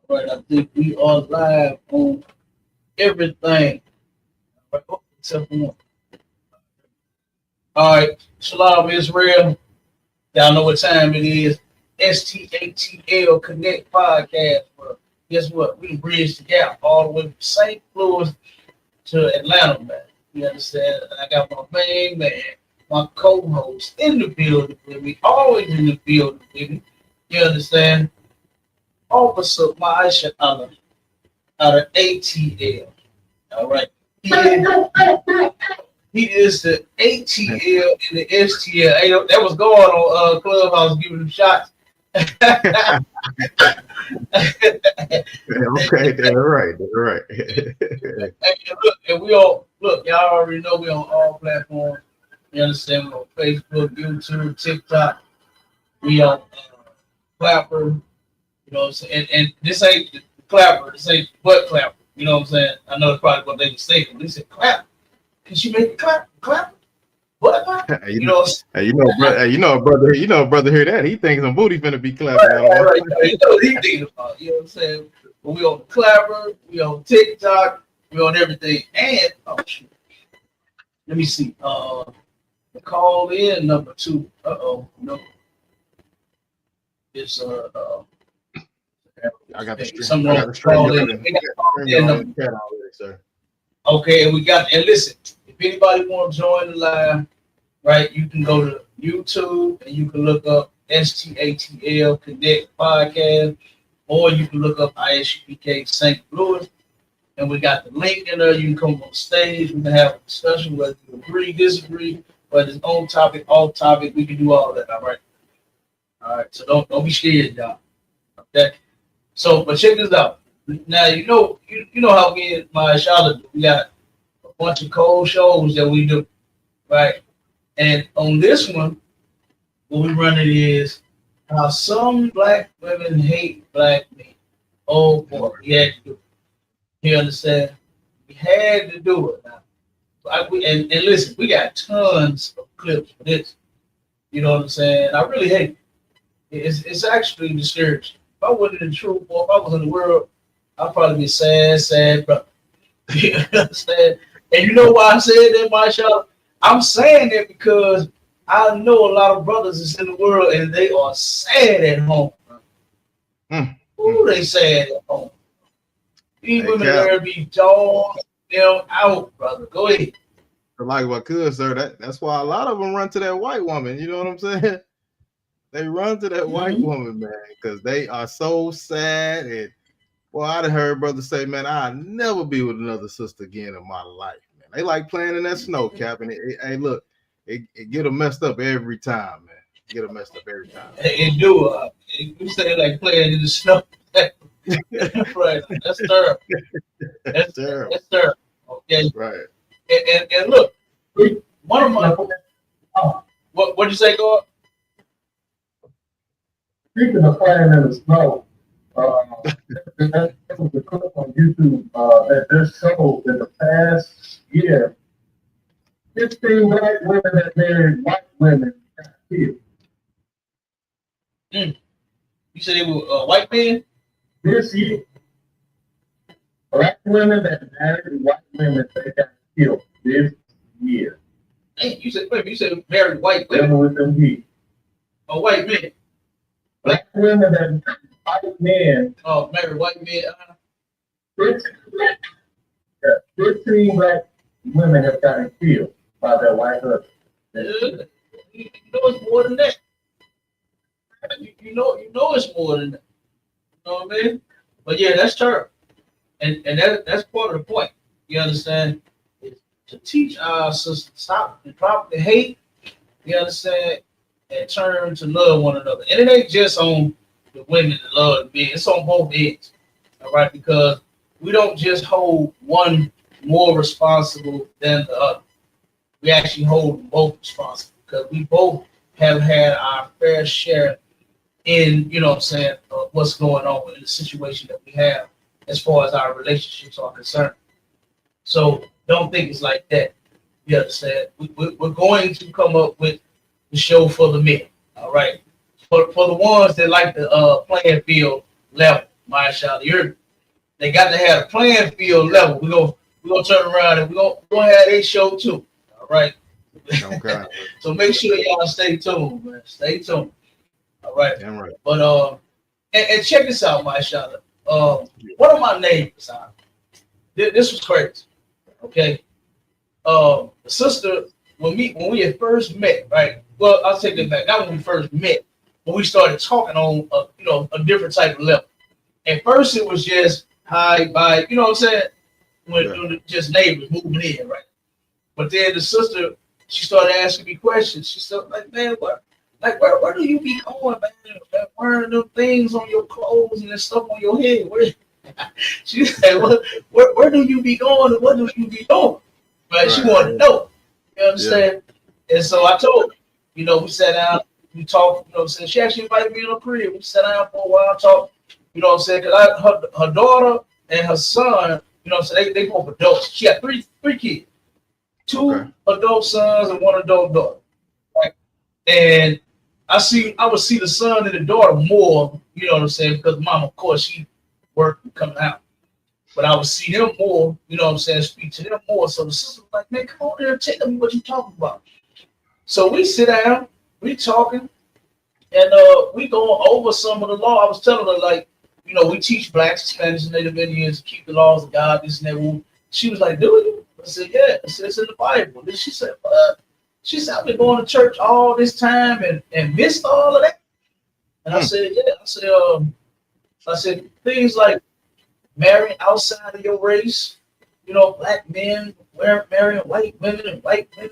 Right, I think we are live on everything. Right, except for one. All right, Shalom Israel. Y'all know what time it is. STATL Connect Podcast. Well, guess what? We bridged the gap all the way from St. Louis to Atlanta, man. You understand? I got my main man, my co-host in the building with me, always in the building with me. You understand? Officer Maisha out of ATL. All right. He is the ATL and the STL. Hey, that was going on Clubhouse giving them shots. Okay, they're right. They're right. And we all look, y'all already know we on all platforms. You understand? We're on Facebook, YouTube, TikTok. We on Clapper. You know what I'm saying? And this ain't the Clapper. This ain't butt Clapper. You know what I'm saying? I know it's probably what they were saying. They said Clapper. Can she make it clap? What? You know, brother hear that? He thinks some booty finna be clapping. Right. You know what he thinking about. You know what I'm saying? But we on Clapper, we on TikTok, we on everything. And shoot. Let me see. The call in number 2. No. It's I got the string. Okay, and we got, and listen, if anybody want to join the live, right, you can go to YouTube and you can look up STATL Connect Podcast, or you can look up ISUPK St. Louis, and we got the link in there. You can come on stage, we can have a discussion, whether you agree, disagree, whether it's on topic, off topic, we can do all that, all right? All right, so don't be scared, y'all. Okay, so, but check this out. Now you know how we in my Charlotte, we got a bunch of cold shows that we do, right? And on this one, what we run it is how some black women hate black men. Oh boy, we had to do it. You understand? We had to do it now. And listen, we got tons of clips for this. You know what I'm saying? I really hate it. It's actually discouraging. If I wasn't in the truth, or if I was in the world, I'll probably be sad, brother. You understand? And you know why I said that, Marsha? I'm saying that because I know a lot of brothers is in the world and they are sad at home. Ooh, they sad at home. These women there be dogged them out, brother. Go ahead. Like what could, sir. That's why a lot of them run to that white woman. You know what I'm saying? They run to that white woman, man, because they are so sad. And well, I done heard brothers say, man, I'll never be with another sister again in my life, man. They like playing in that snow cap, and hey, look, it get them messed up every time, man. Get them messed up every time. It do. You say like playing in the snow. Right. That's terrible. That's terrible. That's terrible. Okay. Right. And look, one of my what'd you say, God? Speaking of playing in the snow. That was a clip on YouTube that just showed in the past year, 15 black women that married white women got killed. You said they were white men? This year, black women that married white women that got killed this year. Hey, you said married white women? With them here. Oh, white men. Black women that white men. Oh, married white men. 15 black women have gotten killed by their white husbands. You know it's more than that. You know it's more than that. You know what I mean? But yeah, that's terrible. And that's part of the point. You understand? Is to teach our sisters stop and drop the hate. You understand? And turn to love one another. And it ain't just on the women that love the men. It's on both ends. All right? Because we don't just hold one more responsible than the other. We actually hold them both responsible because we both have had our fair share in, you know what I'm saying, what's going on in the situation that we have as far as our relationships are concerned. So don't think it's like that. You understand? We're going to come up with the show for the men. All right. For the ones that like the playing field level. my shot. They got to have a playing field level. We're gonna turn around and we're gonna have a show too. All right. Okay. So make sure y'all stay tuned, man. Stay tuned. All right. Damn right. But and check this out, my shot. One of my neighbors, this was crazy. Okay. The sister, when we had first met, right? Well, I'll take it back. Not when we first met, but we started talking on a different type of level. At first, it was just hi, bye. You know what I'm saying? When just neighbors moving in, right? But then the sister, she started asking me questions. She said, like, man, where do you be going, man? Wearing them things on your clothes and that stuff on your head. She said, where do you be going and what do you be doing? Right? She wanted to know. You understand? Yeah. And so I told her, we sat down, we talked, you know what I'm saying? She actually invited me in her crib. We sat down for a while, talked, you know what I'm saying? Because her daughter and her son, you know what I'm saying, they both adults. She had three kids. Two adult sons and one adult daughter. Right? And I would see the son and the daughter more, you know what I'm saying, because mom, of course, she worked and coming out. But I would see them more, you know what I'm saying, speak to them more. So the sister was like, man, come on here, tell me what you talking about. So we sit down, we talking, and we going over some of the law. I was telling her, like, we teach blacks, Spanish, and Native Indians to keep the laws of God, this and that. She was like, do you? I said, yeah. I said, it's in the Bible. Then she said, what? She said, I've been going to church all this time and missed all of that. And I said, yeah. I said, things like marrying outside of your race, black men marrying white women and white women.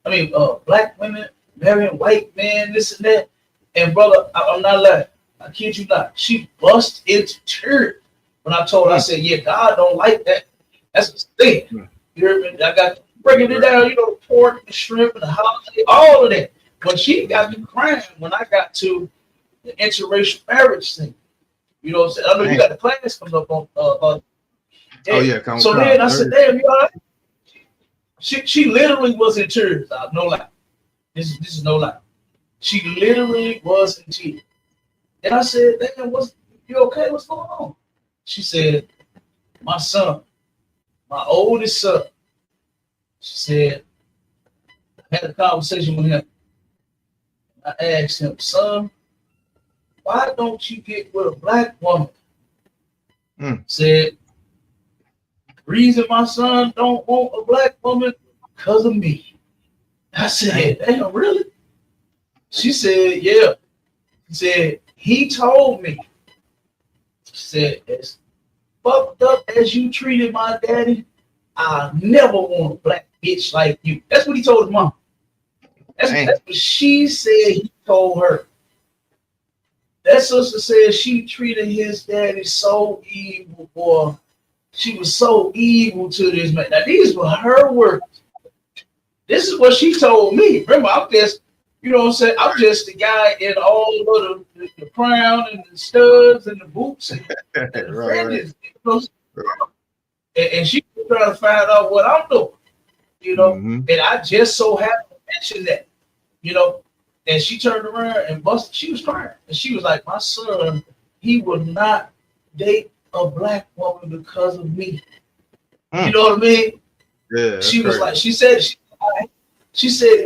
I mean, black women marrying white men, this and that. And brother, I'm not lying. I kid you not. She bust into tears when I told her, I said, yeah, God don't like that. That's a thing. You hear me? I got breaking it down, the pork, the shrimp, and the holiday, all of that. But she got me crying when I got to the interracial marriage thing. You know what I'm saying? I know you got the class coming up on So then I said, damn, you all right? She literally was in tears. No lie. This is no lie. She literally was in tears. And I said, damn, you okay? What's going on? She said, my son, my oldest son. She said, I had a conversation with him. I asked him, son, why don't you get with a black woman? Said, the reason my son don't want a black woman because of me. I said, damn, really? She said, yeah. She said, he told me. She said, as fucked up as you treated my daddy, I never want a black bitch like you. That's what he told his mom. That's what she said he told her. That sister said she treated his daddy so evil, boy. She was so evil to this man. Now, these were her words. This is what she told me. Remember, I'm just, what I'm saying? I'm just the guy in all of the crown and the studs and the boots and the fringes. And she was trying to find out what I'm doing, and I just so happened to mention that, and she turned around and busted. She was crying, and she was like, my son, he would not date a black woman because of me. You know what I mean? Yeah. She was like, she said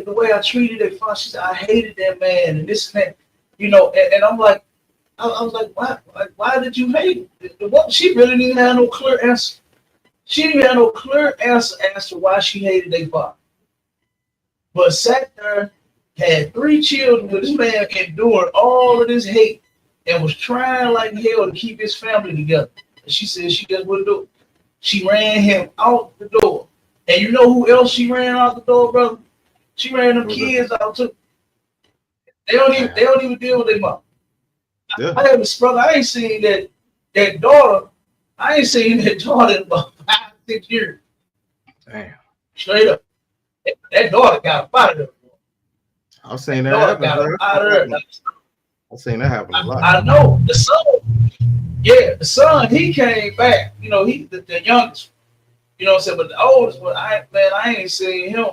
the way I treated it, she said I hated that man and this and that, and I'm like, I was like, why did you hate it? She really didn't have no clear answer. She didn't have no clear answer as to why she hated their father. But sat there, had 3 children with this man enduring all of this hate and was trying like hell to keep his family together. And she said she just wouldn't do it. She ran him out the door. And you know who else she ran out the door, brother? She ran them kids out too. They don't even deal with their mom. Yeah. I have this brother. I ain't seen that daughter. I ain't seen that daughter in about 5-6 years. Damn. Straight up. That daughter got out of there. I've seen that happen. I've seen that happen a lot. I know. The son, he came back. He the youngest. You know what I'm saying? But the oldest one, I ain't seen him.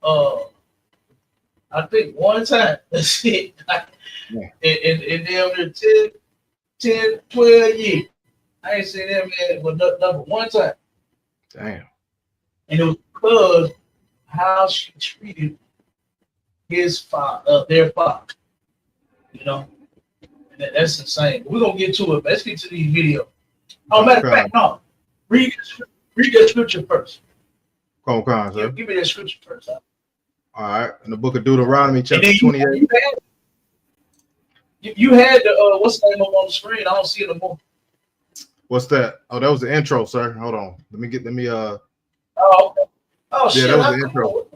I think one time. That's it. And damn near 10, 12 years. I ain't seen that man but number one time. Damn. And it was because how she treated his father, their father. You know, and that's insane. We're gonna get to it. Let's get to these videos. Oh, matter of fact, no. Read that scripture first. Come on, sir. Give me that scripture first. All right. In the book of Deuteronomy, chapter 28. You had the what's the name up on the screen? I don't see it no more. What's that? Oh, that was the intro, sir. Hold on. Let me Oh, okay. Oh shit. Yeah, that was the intro.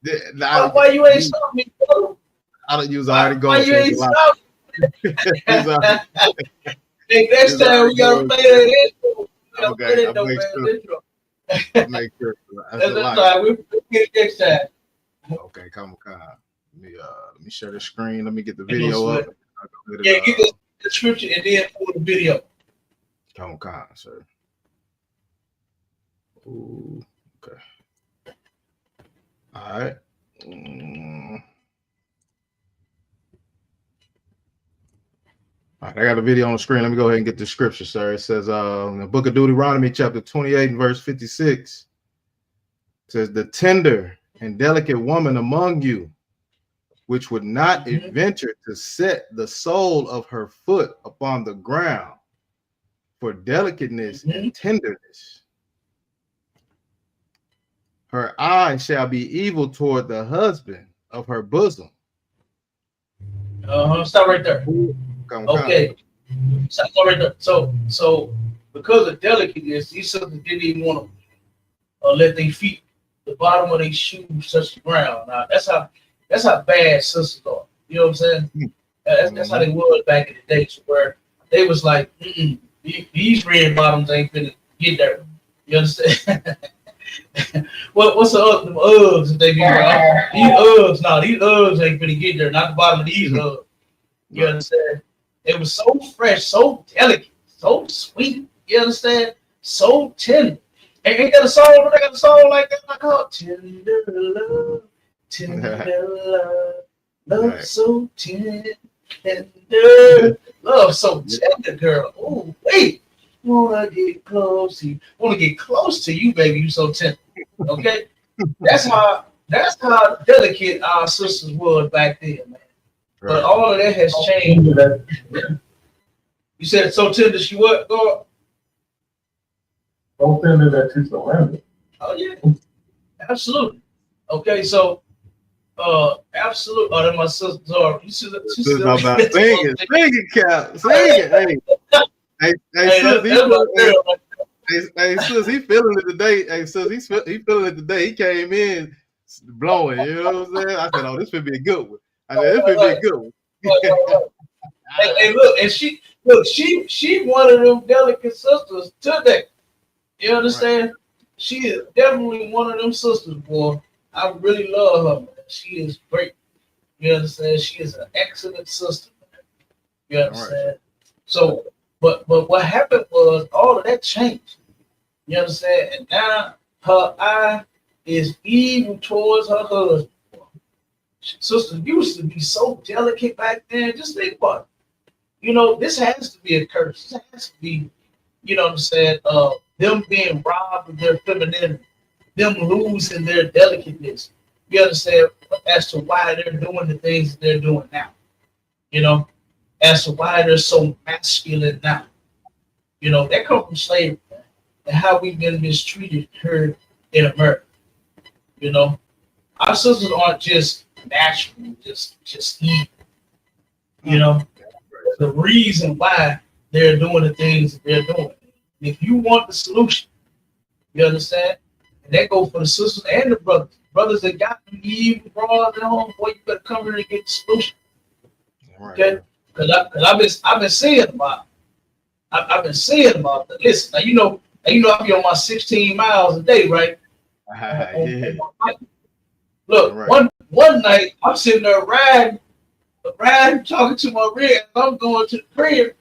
Yeah, why you ain't stop me, bro? I don't use already go. Why you ain't stop me? Next time we gotta play that intro. Okay, I'll make sure. That's right. We'll get it next time. Okay, come on. Let me share the screen. Let me get the video up. Yeah, get the description and then pull the video. Come on, sir. Ooh, okay. All right. All right, I got a video on the screen. Let me go ahead and get the scripture, sir. It says in the book of Deuteronomy, chapter 28 and verse 56, it says, the tender and delicate woman among you, which would not adventure to set the sole of her foot upon the ground for delicateness and tenderness. Her eye shall be evil toward the husband of her bosom. Stop right there. Okay. Stop right there. So because of delicateness, these sisters didn't even want to let their feet, the bottom of their shoes touch the ground. Now that's how bad sisters are. You know what I'm saying? That's how they was back in the days, where they was like, these red bottoms ain't finna get there. You understand? What's the Uggs that they be wearing? These Uggs ain't finna get there. Not the bottom of these Uggs. You understand? It was so fresh, so delicate, so sweet. You understand? So tender. Ain't got a song? They got a song like that. I call it Tender Love, Tender Love, Love so tender, love so tender, girl. Oh wait, wanna get close to you? Wanna get close to you, baby? You so tender. Okay, that's how delicate our sisters was back then, man. Right. But all of that has changed. You said so tender. She what? Go. So tender that she surrendered. Oh yeah, absolutely. Okay, so absolutely. Oh, that my sister. You see about singing, Cap. Sing it. Hey, sis, he feeling it today. Hey, sis, he feeling it today. He came in blowing. You know what I'm saying? I said, oh, this would be a good one. I said, this would be a good one. Hey, look, and she one of them delicate sisters today. You understand? Right. She is definitely one of them sisters, boy. I really love her, man. She is great. You understand? She is an excellent sister, man. You understand? Right. So, but what happened was all of that changed. You understand? And now her eye is evil towards her husband. Sisters used to be so delicate back then. Just think about it. You know, this has to be a curse. This has to be, you know what I'm saying, them being robbed of their femininity, them losing their delicateness. You understand, as to why they're doing the things that they're doing now. You know, as to why they're so masculine now. You know, that comes from slavery and how we've been mistreated here in America. You know, our sisters aren't just natural, just evil. You know, the reason why they're doing the things that they're doing. If you want the solution, you understand? And that goes for the sisters and the brothers. Brothers that got them evil bras at home, boy, you better come here and get the solution. Okay? Because I've been seeing about it. I've been seeing about it. Listen, now you know I be on my 16 miles a day, right? Yeah. Look, one night I'm sitting there riding, talking to my rig. I'm going to the crib,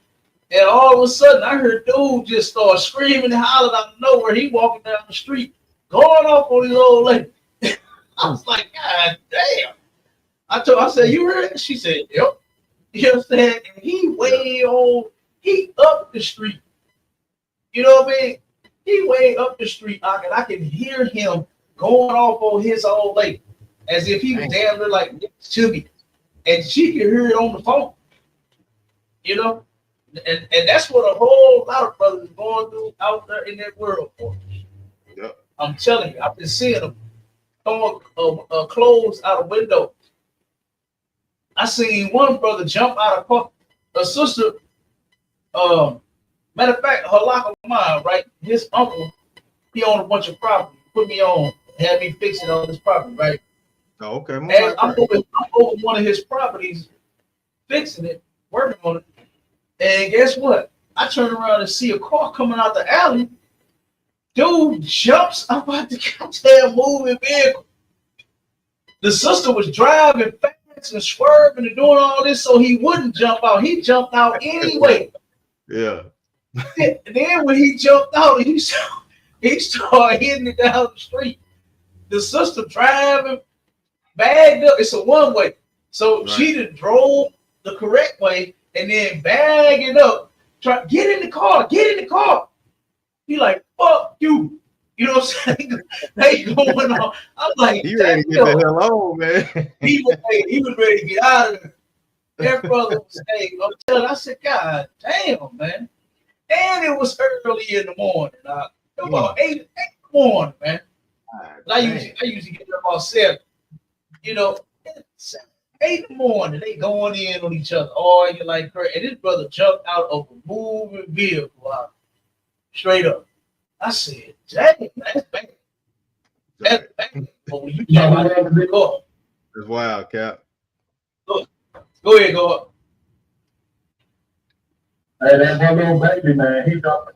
and all of a sudden I heard dude just start screaming and hollering out of nowhere. He walking down the street, going off on his old lady. I was like, God damn. I said, you heard it? She said, yep. You understand? And he way old. He up the street. You know what I mean? He way up the street, and I can hear him going off on his old lady as if he was damn near like next to me. And she could hear it on the phone. You know? And that's what a whole lot of brothers are going through out there in that world. Yep. I'm telling you, I've been seeing them throwing clothes out of windows. I seen one brother jump out of car. A sister, matter of fact, her lock of mine, right? His uncle, he owned a bunch of property. Put me on, had me fixing all this property, right? Oh, okay. And I'm over one of his properties, fixing it, working on it. And guess what? I turn around and see a car coming out the alley. Dude jumps up out the goddamn moving vehicle. The sister was driving fast and swerving and doing all this so he wouldn't jump out. He jumped out anyway. Yeah. Then when he jumped out, he started hitting it down the street. The sister driving, bagged up. It's a one-way. So she done drove the correct way and then bag it up. Get in the car. He like, fuck you. You know what I'm saying? They going on. I'm like, he ready to get the hell on, man. he was ready to get out of there. That brother was saying, I'm telling, I said, God damn, man. And it was early in the morning. It was about 8 in the morning, man. I usually get up about 7. You know, 8 in the morning, they going in on each other, arguing like crazy. And this brother jumped out of a moving vehicle, straight up. I said, dang, that's bad. That's bad. But when you jump out of the car, it's wild, Cap. Go ahead, go up. Hey, that one little baby, man, he jumping.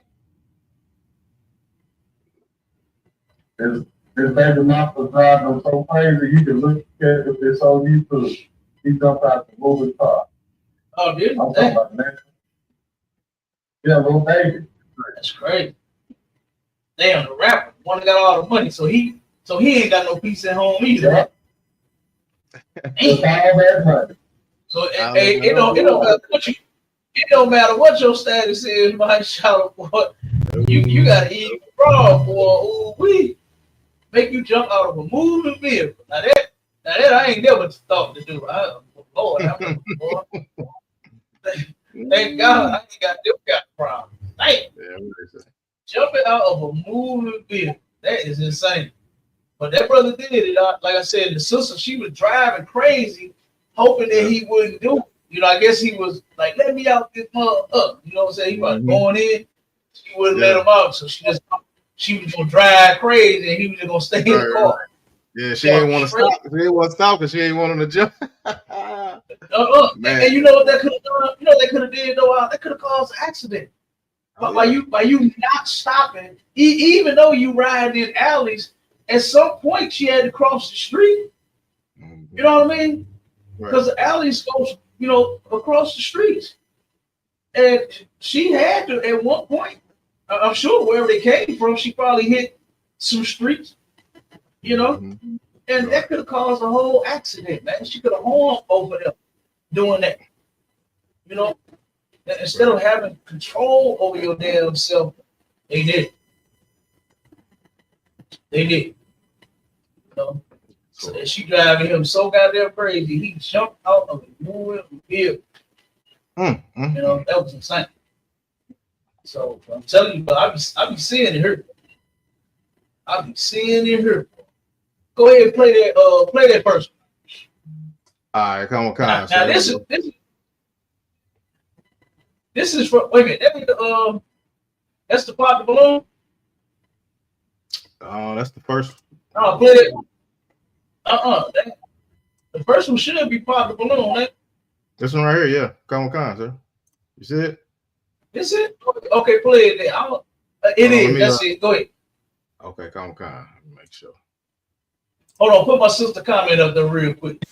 His baby mouth was driving so crazy, you can look at it, it's on YouTube. He jumped out the moving car. Oh, dude, I'm talking about, man. Yeah, little baby. That's crazy. Damn, the rapper, one that got all the money, so he ain't got no peace at home either. It's all that money. So it don't matter what your status is, my child, boy. You gotta eat raw, boy. Ooh, we make you jump out of a moving vehicle. Now that I ain't never thought to do. Lord, boy. Thank God I ain't got them kind of problems. Damn. Jumping out of a moving vehicle. That is insane. But that brother did it. Like I said, the sister, she was driving crazy, hoping that he wouldn't do it. You know, I guess he was like, let me out this mother up. You know what I'm saying? He was going in. She wouldn't let him out. So she was going to drive crazy and he was just going to stay in the car. Yeah, she didn't want to stop. She didn't want to stop because she didn't want him to jump. And you know what that could have done? You know what they could have did though? That could have caused an accident. But by you not stopping, even though you ride in alleys, at some point she had to cross the street. You know what I mean? Because the alleys goes, across the streets. And she had to, at one point, I'm sure wherever they came from, she probably hit some streets, and that could have caused a whole accident, man. She could have horned over them doing that, Instead of having control over your damn self, they did. So that she driving him so goddamn crazy, he jumped out of a moving vehicle. That was insane. So I'm telling you, I be seeing it here. I be seeing it here. Go ahead and play that first. All right, come on. Now this is for, wait a minute. That's the pop the balloon. Oh, that's the first. Oh, play it. The first one should be pop the balloon. Right? This one right here, yeah. Come on, sir. You see it? Is it? Okay, play it there. It is. That's it. Go ahead. Okay, come on. Make sure. Hold on. Put my sister comment up there real quick,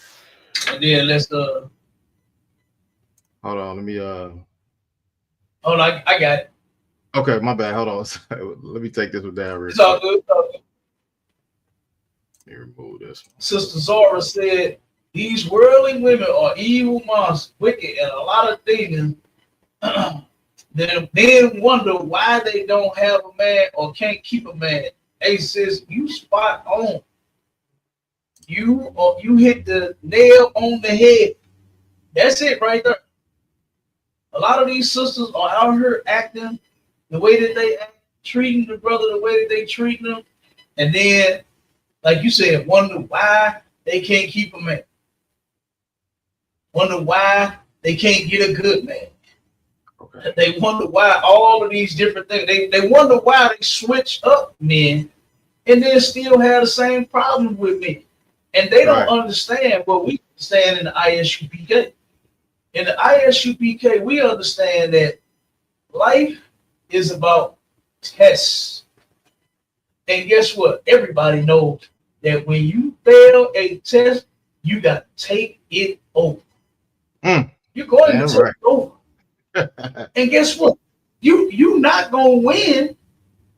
and then let's Hold on. Let me Hold on. I got it. Okay, my bad. Hold on. Let me take this one down real quick. It's all good. Let me remove this one. Sister Zora said, these worldly women are evil monsters, wicked, and a lot of things. then wonder why they don't have a man or can't keep a man. Hey, sis, you spot on. You hit the nail on the head. That's it right there. A lot of these sisters are out here acting the way that they act, treating the brother the way that they treat them, and then, like you said, wonder why they can't keep a man. Wonder why they can't get a good man. Okay. They wonder why all of these different things. They wonder why they switch up men and then still have the same problem with me. And they don't understand what we understand in the ISUPK. In the ISUPK, we understand that life is about tests. And guess what? Everybody knows that when you fail a test, you got to take it over. You're going to take it over. And guess what? You not going to win.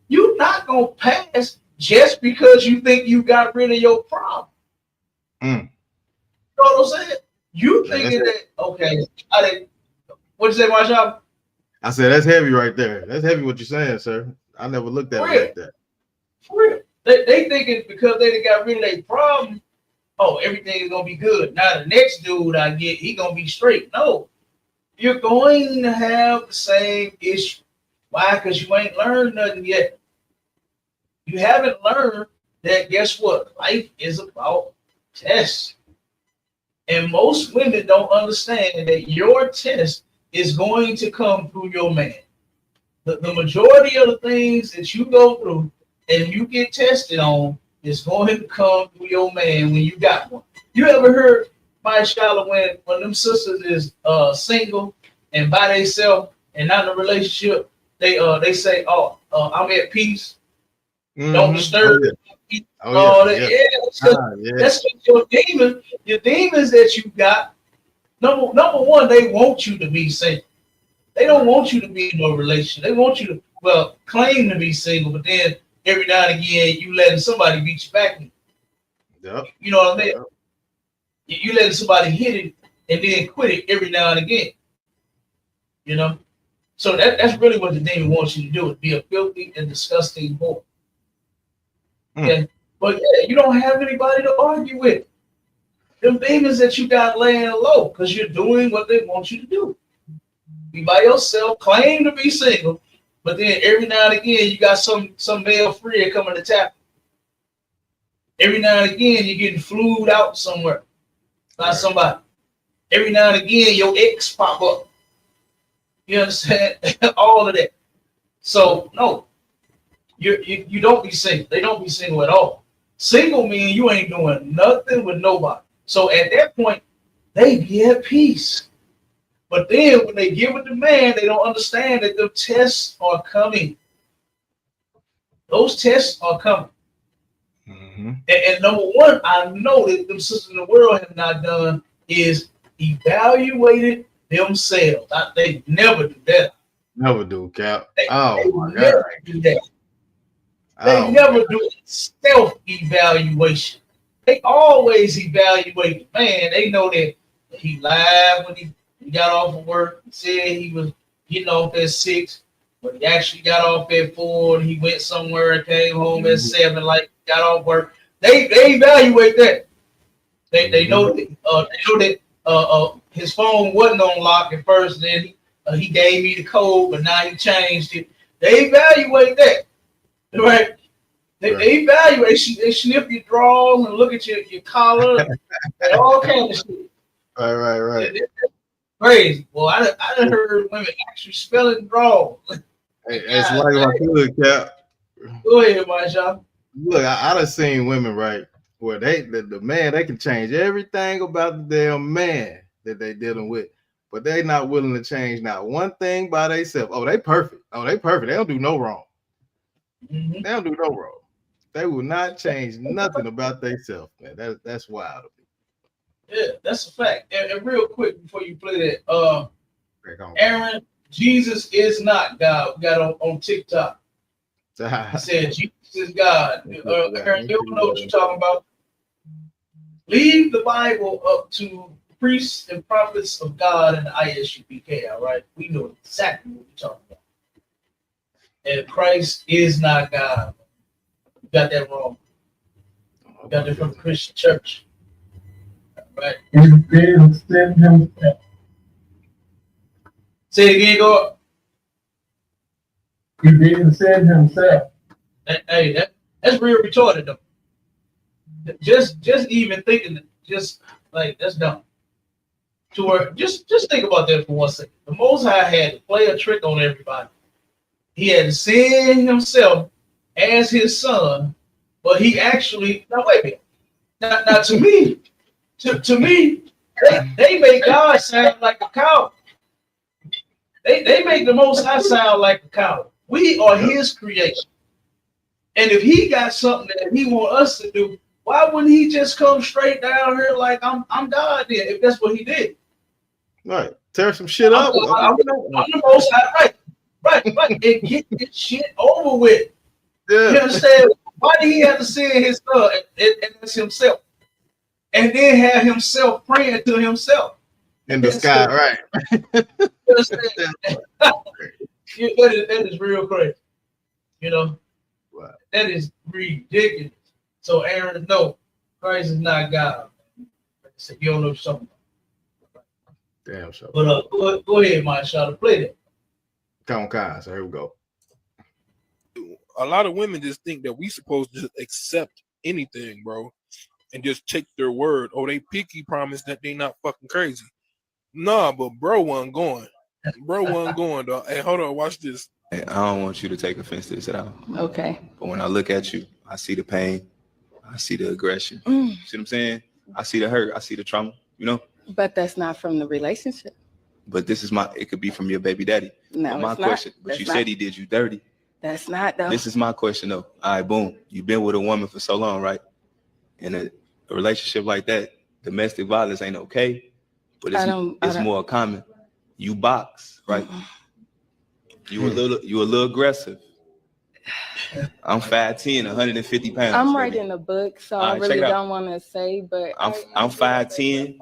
You're not going to pass just because you think you got rid of your problem. You know what I'm saying? You thinking that, okay, what'd you say, my shop? I said, that's heavy right there. That's heavy what you're saying, sir. I never looked at it like that. For real. They thinking because they got rid of their problem, oh, everything is going to be good. Now the next dude I get, he going to be straight. No, you're going to have the same issue. Why? Because you ain't learned nothing yet. You haven't learned that, guess what? Life is about tests. And most women don't understand that your test is going to come through your man. The majority of the things that you go through and you get tested on is going to come through your man when you got one. You ever heard, my Shala, when them sisters is single and by themselves and not in a relationship, they say, oh, I'm at peace. Don't disturb me. That's just your demon. Your demons that you got. Number one, they want you to be single. They don't want you to be in a relationship. They want you to claim to be single, but then every now and again you letting somebody beat you back. Yep. You know what I mean? Yep. You letting somebody hit it and then quit it every now and again. You know, so that's really what the demon wants you to do: is be a filthy and disgusting boy. Okay. But yeah, you don't have anybody to argue with. Them demons that you got laying low because you're doing what they want you to do. Be by yourself, claim to be single, but then every now and again you got some male friend coming to tap. Every now and again you're getting flued out somewhere by somebody. Every now and again your ex pop up. You understand? All of that. So no. You don't be single. They don't be single at all. Single means you ain't doing nothing with nobody. So at that point, they be at peace. But then when they give it to man, they don't understand that the tests are coming. Those tests are coming. And number one, I know that them sisters in the world have not done is evaluated themselves. They never do that. Never do, Cap. They never do that. They never do self-evaluation. They always evaluate the man. They know that he lied when he got off of work. He said he was getting off at 6, but he actually got off at 4. And he went somewhere and came home at 7. Like got off work. They evaluate that. They know that his phone wasn't on lock at first. Then he gave me the code, but now he changed it. They evaluate that. Right. They evaluate, they snip your drawers and look at your collar and all kinds of shit. Right. It's crazy. Well, I done heard women actually spelling drawers. Hey, it's like my good, Cap. Go ahead, my shop. Look, I done seen women, right, where the man, they can change everything about the damn man that they dealing with, but they not willing to change not one thing by themselves. Oh, they perfect. They don't do no wrong. They don't do no wrong. They will not change nothing about themselves, man. That's wild. Yeah, that's a fact. And real quick before you play that, Aaron, Jesus is not God. We got on TikTok. He said Jesus is God. Aaron, you don't know what you're talking about. Leave the Bible up to priests and prophets of God and the ISUPK, all right? We know exactly what we're talking about. And Christ is not God. You got that wrong. You got that from the Christian church. Right. He didn't send himself. Say it again, go. He didn't send himself. That's real retarded though. Just even thinking, just like that's dumb. To where just think about that for 1 second. The Most High had to play a trick on everybody. He had to send himself as his son, but he actually now wait a minute. Now to me, they make God sound like a cow. They make the Most High sound like a cow. We are his creation. And if he got something that he want us to do, why wouldn't he just come straight down here like I'm God then, if that's what he did? Right. Tear some shit up. I'm the Most High. Right. And get this shit over with. Yeah. You understand? Why did he have to send his son and it's himself? And then have himself praying to himself. In the sky, right. You understand? That is real crazy. You know? Wow. That is ridiculous. So Aaron, no, Christ is not God. Like I said, you don't know something. Damn sure. But go ahead, my shot, play that. Come on, so here we go. A lot of women just think that we supposed to just accept anything, bro, and just take their word. Oh, they picky promise that they not fucking crazy. Nah, but bro wasn't going. Bro wasn't going, dog. Hey, hold on, watch this. Hey, I don't want you to take offense to this at all. Okay. But when I look at you, I see the pain. I see the aggression. See what I'm saying? I see the hurt. I see the trauma, you know? But that's not from the relationship. But this is it could be from your baby daddy. No, but my it's question, not. but That's you not. said he did you dirty. That's not, though. This is my question, though. All right, boom. You've been with a woman for so long, right? In a relationship like that, domestic violence ain't okay, but it's more common. You box, right? You a little aggressive. I'm 5'10", 150 pounds. I'm baby. writing a book, so I really don't want to say, but I'm 5'10".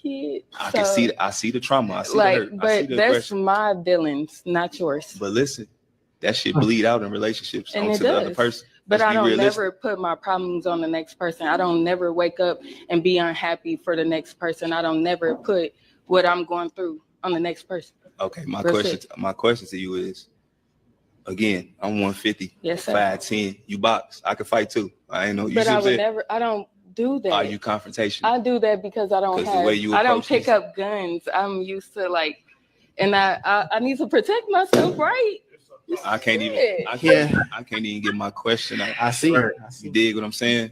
Kid, I see the trauma. I see the hurt. But I see the that's aggression. my feelings, not yours. But listen, that shit bleed out in relationships And onto the other person. But I don't realistic. never put my problems on the next person. I don't never wake up and be unhappy for the next person. I don't never put what I'm going through on the next person. Okay, my question to you is, again, I'm 150, yes, sir. 5'10". You box. I can fight too. I ain't know. But I would never. I don't do that. Are you confrontational? I do that because I don't have. I don't pick up guns. I'm used to and I need to protect myself, right? I can't even get my question. I see. You dig what I'm saying?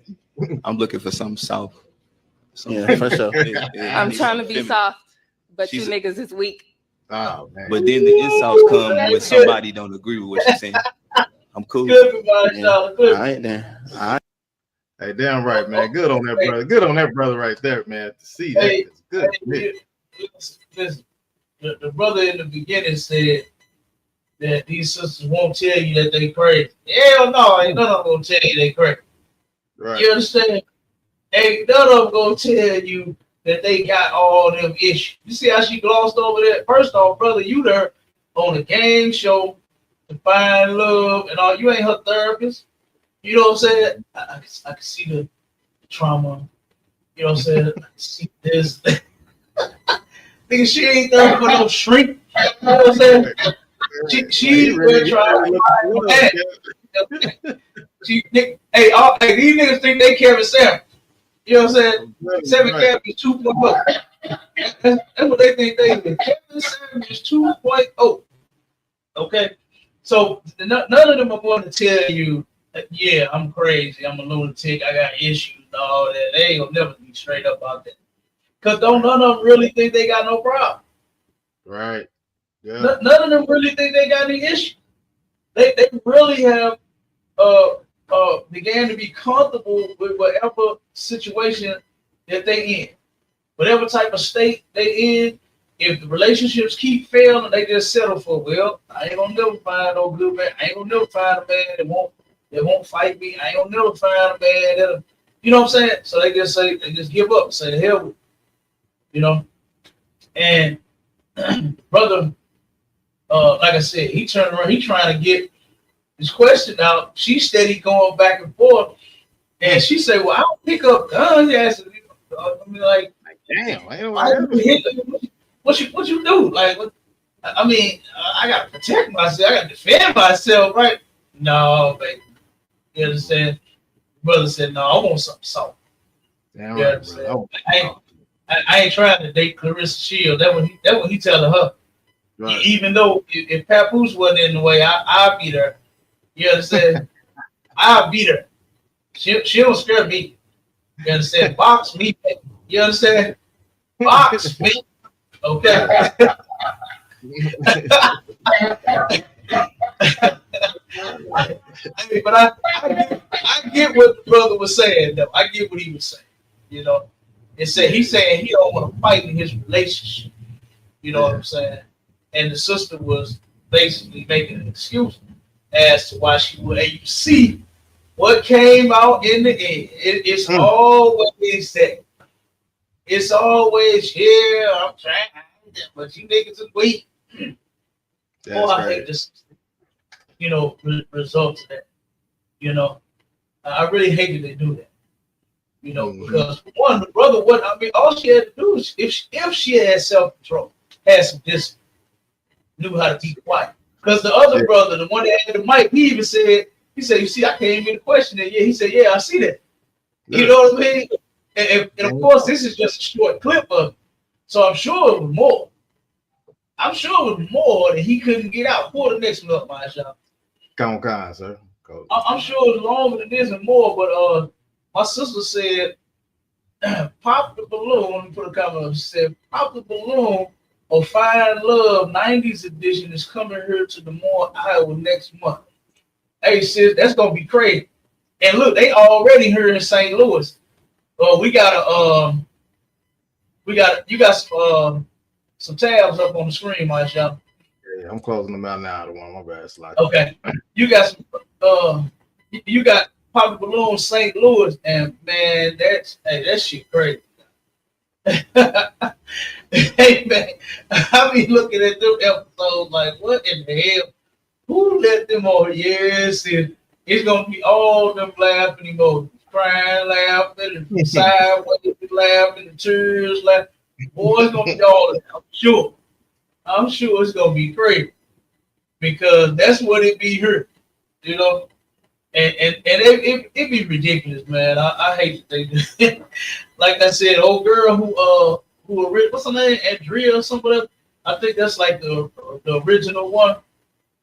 I'm looking for something soft. Yeah, for sure. I'm trying to be soft, but you niggas is weak. Oh man. But then the insults come when somebody don't agree with what you're saying. I'm cool. Good, yeah. All right then. All right. Hey, damn right, man. Good on that brother. Good on that brother right there, man. To see that. It's good. Listen, the brother in the beginning said that these sisters won't tell you that they crazy. Hell no, ain't none of them gonna tell you they crazy. Right. You understand? Ain't none of them gonna tell you that they got all them issues. You see how she glossed over that? First off, brother, you there on a game show to find love and all. You ain't her therapist. You know what I'm saying? I can see the trauma. You know what I'm saying? I can see this. Think she ain't there for no shrink. You know what I'm saying? She's really trying to these niggas think they Kevin Samuels. You know what I'm saying? 7 Kevin is 2.0. That's what they think they is. Kevin Samuels is 2.0. Okay? So none of them are going to tell you, yeah, I'm crazy, I'm a lunatic, I got issues and all that. They ain't gonna never be straight up about that. Because none of them really think they got no problem. Right. Yeah. None of them really think they got any issue. They really have began to be comfortable with whatever situation that they in. Whatever type of state they in, if the relationships keep failing, they just settle for, well, I ain't gonna never find no good man. I ain't gonna never find a man that won't fight me. I ain't gonna never find a man that'll, you know what I'm saying? So they just give up and say the hell with it. You know? And brother, like I said, he turned around, he trying to get this question out. She steady going back and forth, and she said, "Well, I don't pick up guns." I mean, like, damn, ain't no why you hit, what you do? Like, what, I mean, I gotta protect myself. I gotta defend myself, right? No, baby. You understand? Brother said, "No, I want something soft." Damn You right, understand? bro. I ain't trying to date Clarissa Shields. That what he telling her. Right. Even though if Papoose wasn't in the way, I beat her. You understand? I beat her. She don't scare me. You understand? Box me. You understand? Box me. Okay. I mean, but I get what the brother was saying, though. I get what he was saying. You know, he's saying he don't want to fight in his relationship. You know what I'm saying? And the sister was basically making an excuse as to why she would. And you see what came out in the end. It's always that. It's always, yeah, I'm trying, but you niggas are weak. I hate this, result of that. You know, I really hated they do that. You know, because one, the brother, all she had to do is, if she had self-control, had some discipline, knew how to be quiet. Because the other brother, the one that had the mic, he said, you see, I can't even question it. Yeah, he said, yeah, I see that. You know what I mean? And of course, this is just a short clip of it. So I'm sure it was more. I'm sure it was more that he couldn't get out. Pull the next one up, my shop. Come on, sir. Go. I'm sure it was longer than this and more, but my sister said, pop the balloon. Let me put a comment up. She said, pop the balloon or Find Love 90s edition is coming here to Des Moines, Iowa next month. Hey, sis, that's going to be crazy. And look, they already here in St. Louis. You got some tabs up on the screen, my shop. Yeah, I'm closing them out now. The one, my bad, slide. Okay, you got Papa Balloon St. Louis, and man, that shit crazy. Hey man, I be looking at them episodes like, what in the hell? Who let them on? Yes, it's gonna be all them laughing emojis, crying, laughing, and sideways laughing, and tears laughing. Boy, it's gonna be all of that. I'm sure it's gonna be crazy because that's what it be here, you know. And it be ridiculous, man. I hate that they do. Like I said, old girl who what's her name, Andrea or something. I think that's like the original one.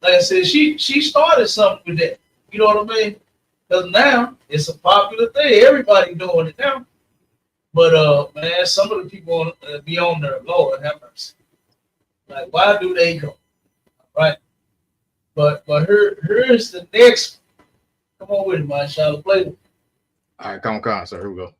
Like I said, she started something with that. You know what I mean? Because now it's a popular thing. Everybody doing it now. But man, some of the people be on there, Lord have mercy. Like, why do they go? Right? But here's the next. Come on with it, man. Shall I play it? All right, come on, sir. Here we go.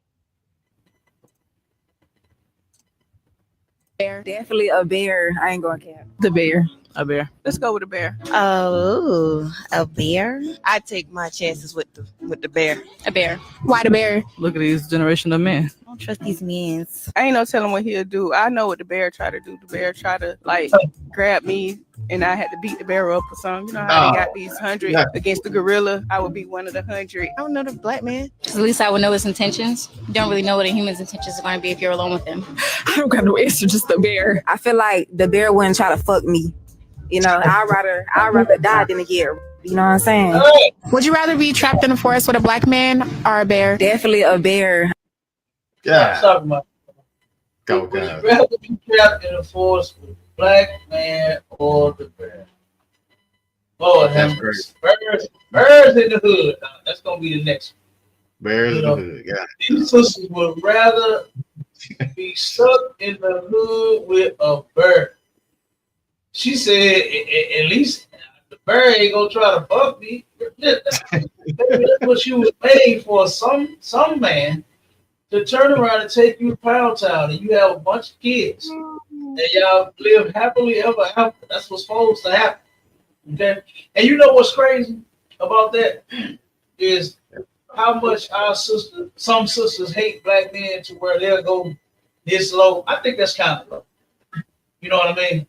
Bear. Definitely a bear. I ain't going to cap. The bear. A bear. Let's go with a bear. Oh, a bear? I take my chances with the bear. A bear. Why the bear? Look at these generation of men. I don't trust these men. I ain't no telling what he'll do. I know what the bear try to do. The bear try to grab me, and I had to beat the bear up or something. You know how they got these 100 against the gorilla. I would be one of the 100. I don't know the black man. At least I would know his intentions. You don't really know what a human's intentions are going to be if you're alone with him. I don't got no answer. Just the bear. I feel like the bear wouldn't try to fuck me. You know, I'd rather die than to get. You know what I'm saying? Would you rather be trapped in a forest with a black man or a bear? Definitely a bear. Yeah. Would you rather be trapped in a forest with a black man or the bear? Lord have mercy. Bears in the hood. That's gonna be the next one. Bears in the hood. Yeah. These sisters would rather be stuck in the hood with a bear. She said, at least the bear ain't gonna try to fuck me. That's what she was made for. Some man to turn around and take you to Pound Town and you have a bunch of kids and y'all live happily ever after. That's what's supposed to happen. Okay, and you know what's crazy about that is how much some sisters hate black men to where they'll go this low. I think that's kind of low. You know what I mean?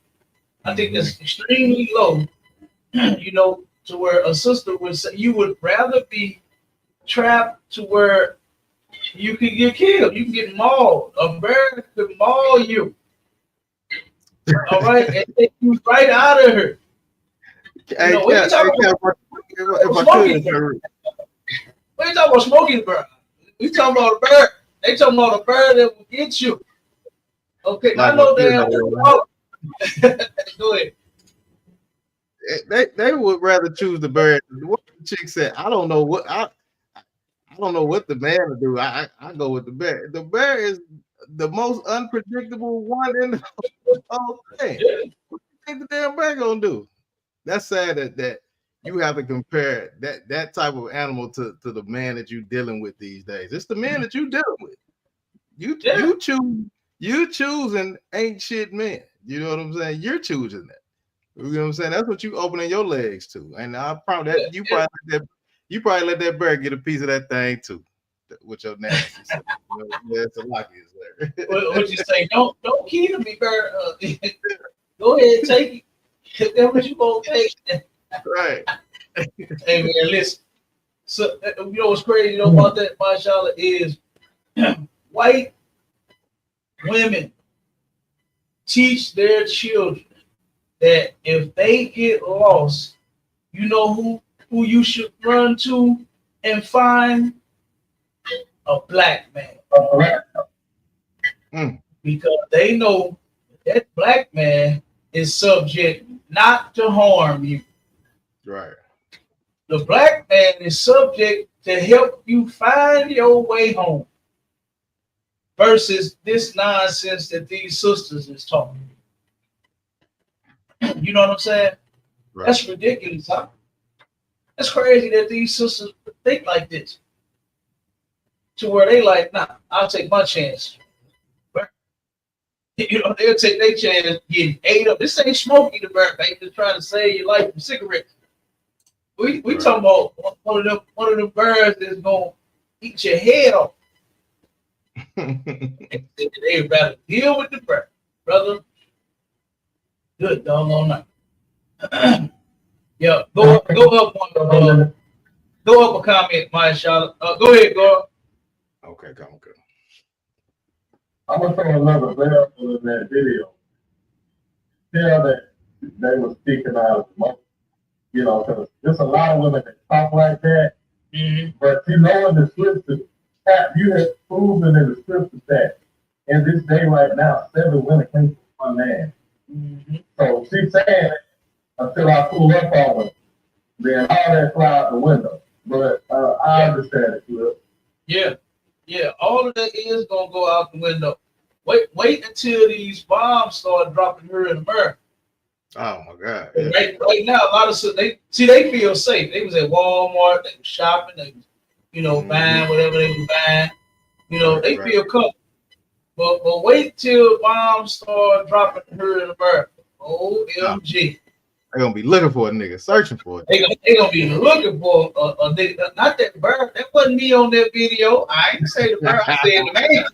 I think that's extremely low, you know, to where a sister would say you would rather be trapped to where you can get killed, you can get mauled. A bear could maul you. All right, and take you right out of here. Hey, We ain't talking about smoking bird. We talking about a bird. They talking about a bird that will get you. Okay, I know that. Go ahead. They would rather choose the bird. What the chick said, I don't know what the man will do. I go with the bear. The bear is the most unpredictable one in the whole thing. What do you think the damn bear gonna do? That's sad that you have to compare that type of animal to the man that you're dealing with these days. It's the man that you're dealing with. You choosing ain't shit man. You know what I'm saying? You're choosing that. You know what I'm saying? That's what you opening your legs to. And I probably that you probably let that bear get a piece of that thing too. With your nasty stuff. Yeah, it's a lucky there. What you say? Don't kill me, bird. Go ahead, take it. That's what you gonna take. Right. Hey man, listen. So you know what's crazy about that, mashallah, is white women teach their children that if they get lost, you know who you should run to and find? A black man. Because they know that black man is subject not to harm you. Right. The black man is subject to help you find your way home. Versus this nonsense that these sisters is talking. You know what I'm saying? Right. That's ridiculous, huh? That's crazy that these sisters think like this. To where they like, nah, I'll take my chance. But, you know, they'll take their chance getting ate up. This ain't Smokey the Bear, they just trying to save your life from cigarettes. We right. Talking about one of them birds that's gonna eat your head off. They rather deal with the bird, brother. Good doggone night. Yeah, go up a comment, my shot. Go ahead, go. Okay, go. I'm gonna throw another example in that video. Tell that they were speaking out of emotion, you know, because there's a lot of women that talk like that. Mm-hmm. But you know, in the scriptures, you have proven in the scriptures that in this day right now, 7 women came from 1 man. Mm-hmm. So she's saying until I pull up on her, then all that fly out the window. But I understand it, Cliff. Yeah, all of that is gonna go out the window. Wait until these bombs start dropping here in America. Oh my God! Yeah. Right now, a lot of they feel safe. They was at Walmart, they was shopping, they was, buying whatever they was buying. They feel comfortable. But wait till bombs start dropping here in America. OMG. They're gonna be looking for a nigga, searching for it. They gonna be looking for a nigga. Not that bird. That wasn't me on that video. I ain't say the bird. I said the man.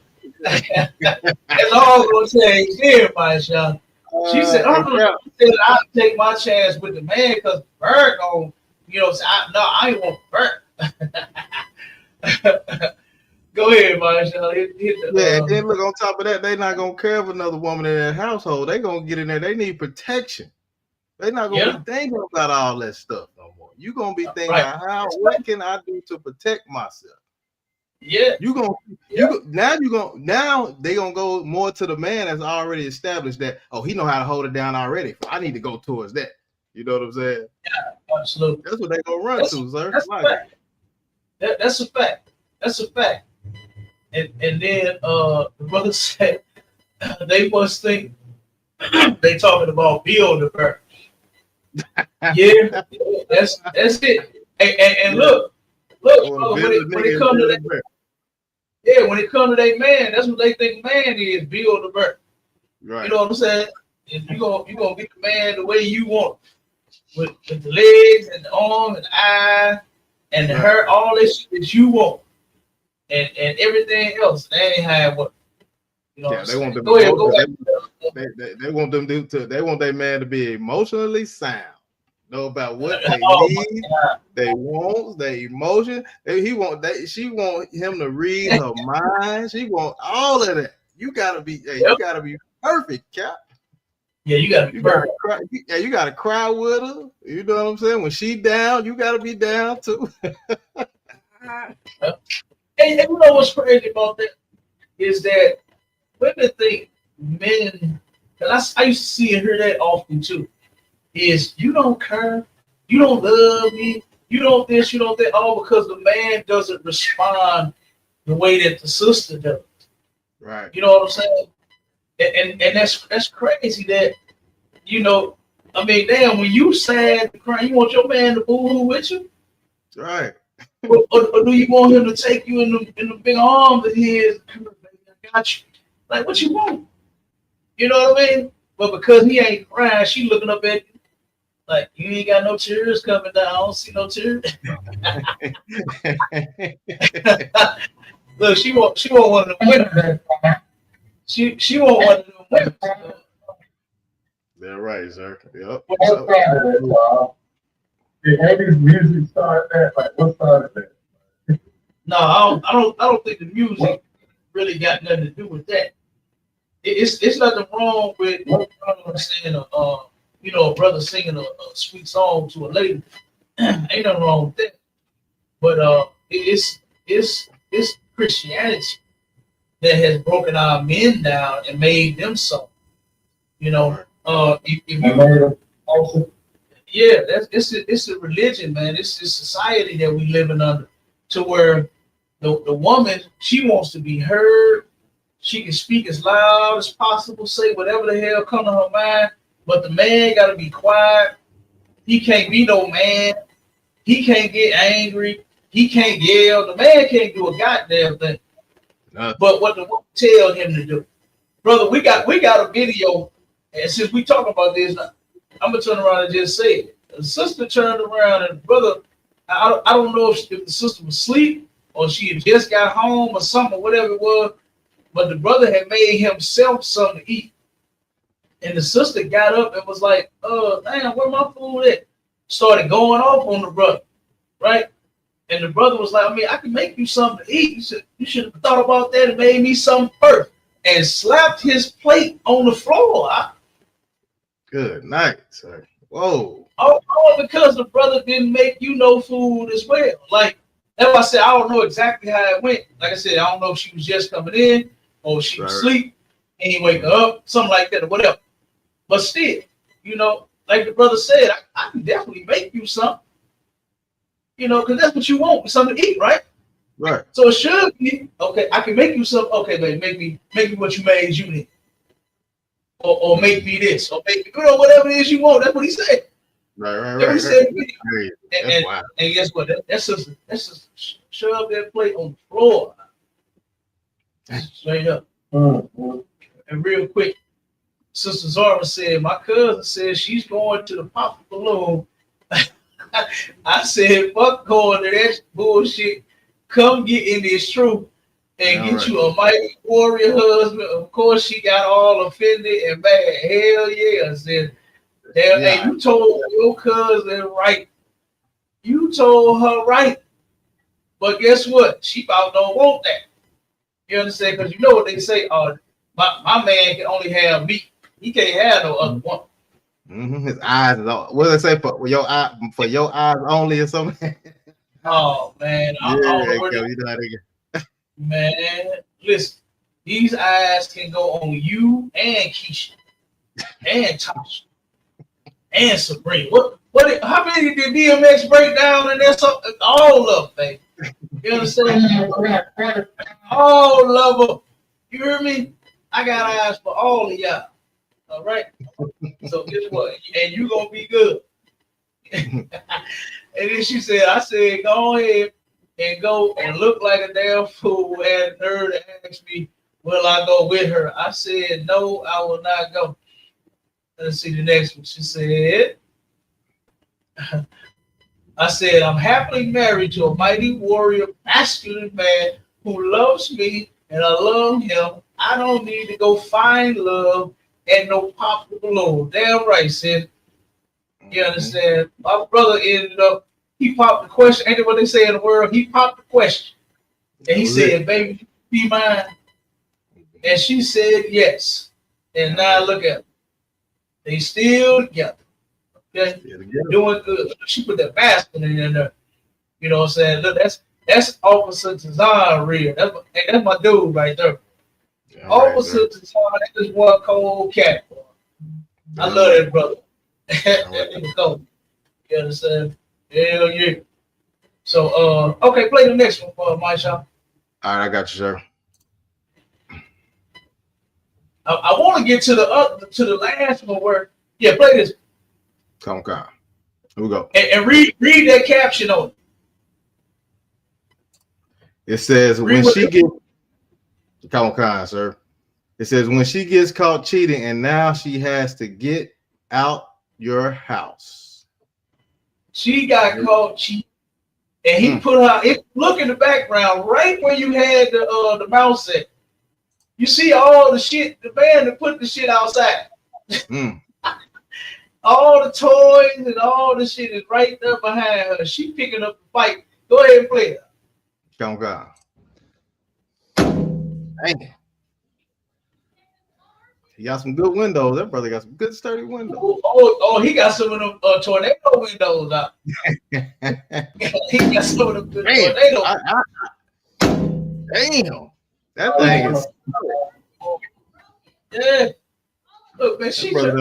That's all I'm gonna say here, my shot. She said, I'll take my chance with the man because bird gonna, I ain't want bird. Go ahead, Marshall. And then look, on top of that, they not gonna care if another woman in that household. They gonna get in there. They need protection. They're not gonna be thinking about all that stuff no more. You gonna be thinking about what can I do to protect myself? Yeah. Now they gonna go more to the man that's already established that he know how to hold it down already. I need to go towards that. You know what I'm saying? Yeah, absolutely. That's what they gonna run to, sir. That's a fact. That's a fact. And then the brother said they must think they talking about build the bird. Yeah, that's it. And look, when it comes to that, when it comes to that man, that's what they think man is, build the bird. Right. You know what I'm saying? And you gonna get the man the way you want, with the legs and the arms and the eyes and the hair, all this shit that you want. And everything else, they ain't have what. They want them. They want them they want their man to be emotionally sound. know about what they need, they want, their emotion. She want him to read her mind. She want all of that. You gotta be, you gotta be perfect, Cap. Yeah, you gotta be perfect. Cry. Yeah, you gotta cry with her. You know what I'm saying? When she down, you gotta be down too. And you know what's crazy about that is that women think men. Cause I used to see and hear that often too. Is you don't care, you don't love me, you don't this, you don't that, all because the man doesn't respond the way that the sister does. Right. You know what I'm saying? And that's crazy that, you know, I mean, damn, when you sad and crying, you want your man to boo-hoo with you? Right. Or do you want him to take you in the big arms of his? I got you. Like, what you want? You know what I mean? But because he ain't crying, she looking up at you like, you ain't got no tears coming down. I don't see no tears. Look, she want one of them women. She want one of them women. They're right, sir. Yep. What started that, y'all? Did Eddie's music start that? Like, what started that? No, I don't think the music really got nothing to do with that. It's nothing wrong with saying you know, a brother singing a sweet song to a lady. Ain't nothing wrong with that. But it's Christianity that has broken our men down and made them so. You know, if you, yeah, it's a religion, man. It's a society that we living under, to where the woman, she wants to be heard. She can speak as loud as possible, say whatever the hell come to her mind, but the man got to be quiet. He can't be no man. He can't get angry. He can't yell. The man can't do a goddamn thing. But what the woman tell him to do, brother, we got a video, and since we talk about this, I'm gonna turn around and just say it. The sister turned around, and brother, I don't know if the sister was asleep or she had just got home or something, whatever it was. But the brother had made himself something to eat. And the sister got up and was like, damn, where my food at? Started going off on the brother, right? And the brother was like, I mean, I can make you something to eat. You should have thought about that and made me something first. And slapped his plate on the floor. Good night, sir. Whoa. All because the brother didn't make you no food as well. Like, that's why I said, I don't know exactly how it went. Like I said, I don't know if she was just coming in or she was asleep and he wake her up, something like that or whatever. But still, you know, like the brother said, I can definitely make you something. You know, because that's what you want, something to eat, right? Right. So it should be, okay, I can make you something. Okay, baby, make me what you made you need. Or make me this, or make me, you know, whatever it is you want. That's what he said. Right. That's what he said. Wow. And guess what? That's just shove that plate on the floor. Straight up. Mm-hmm. And real quick, Sister Zara said, my cousin said she's going to the Papa Balloon. I said, fuck going to that bullshit. Come get in this truth and get you a mighty warrior husband. Of course, she got all offended and mad. Hell yeah. I said, hey, you told your cousin right. You told her right. But guess what? She about don't want that. You understand? Because you know what they say, my man can only have me. He can't have no other one. Mm-hmm. His eyes is all. What do they say for your eyes only or something? Oh man, man, listen, these eyes can go on you and Keisha and Tasha and Sabrina. How many did DMX break down? And that's all of them, baby. You understand? All of them. You hear me? I got eyes for all of y'all. All right. So guess what? And you gonna be good. And then she said, I said, go ahead and go and look like a damn fool and nerd to ask me, will I go with her? I said, no, I will not go. Let's see the next one. She said, I said, I'm happily married to a mighty warrior, masculine man who loves me and I love him. I don't need to go find love and no Papa Balloon. Damn right, sis. You understand? My brother ended up, he popped the question. Ain't that what they say in the world? He popped the question. And he said, baby, be mine. And she said yes. And now look at them. They still together. Okay? Doing good. She put that basket in there. You know what I'm saying? Look, that's Officer Tazan real. That's my dude right there. Officer Tazan, that is one cold cat. I love that brother. That nigga go. You understand? Hell yeah. So okay, play the next one, my shop. All right, I got you, sir. I want to get to the last one where play this. Come on. Here we go. And read that caption on it. It says when she gets come on, sir. It says when she gets caught cheating and now she has to get out your house. She got caught cheating. And he put her. Look in the background, right where you had the mouse at. You see all the shit. The man that put the shit outside. All the toys and all the shit is right there behind her. She picking up the fight. Go ahead and play it. Come on. Dang. He got some good windows. That brother got some good sturdy windows. Oh, he got some of them tornado windows out. He got some of them good tornado. Damn. That thing is. Yeah. Look, man, she trying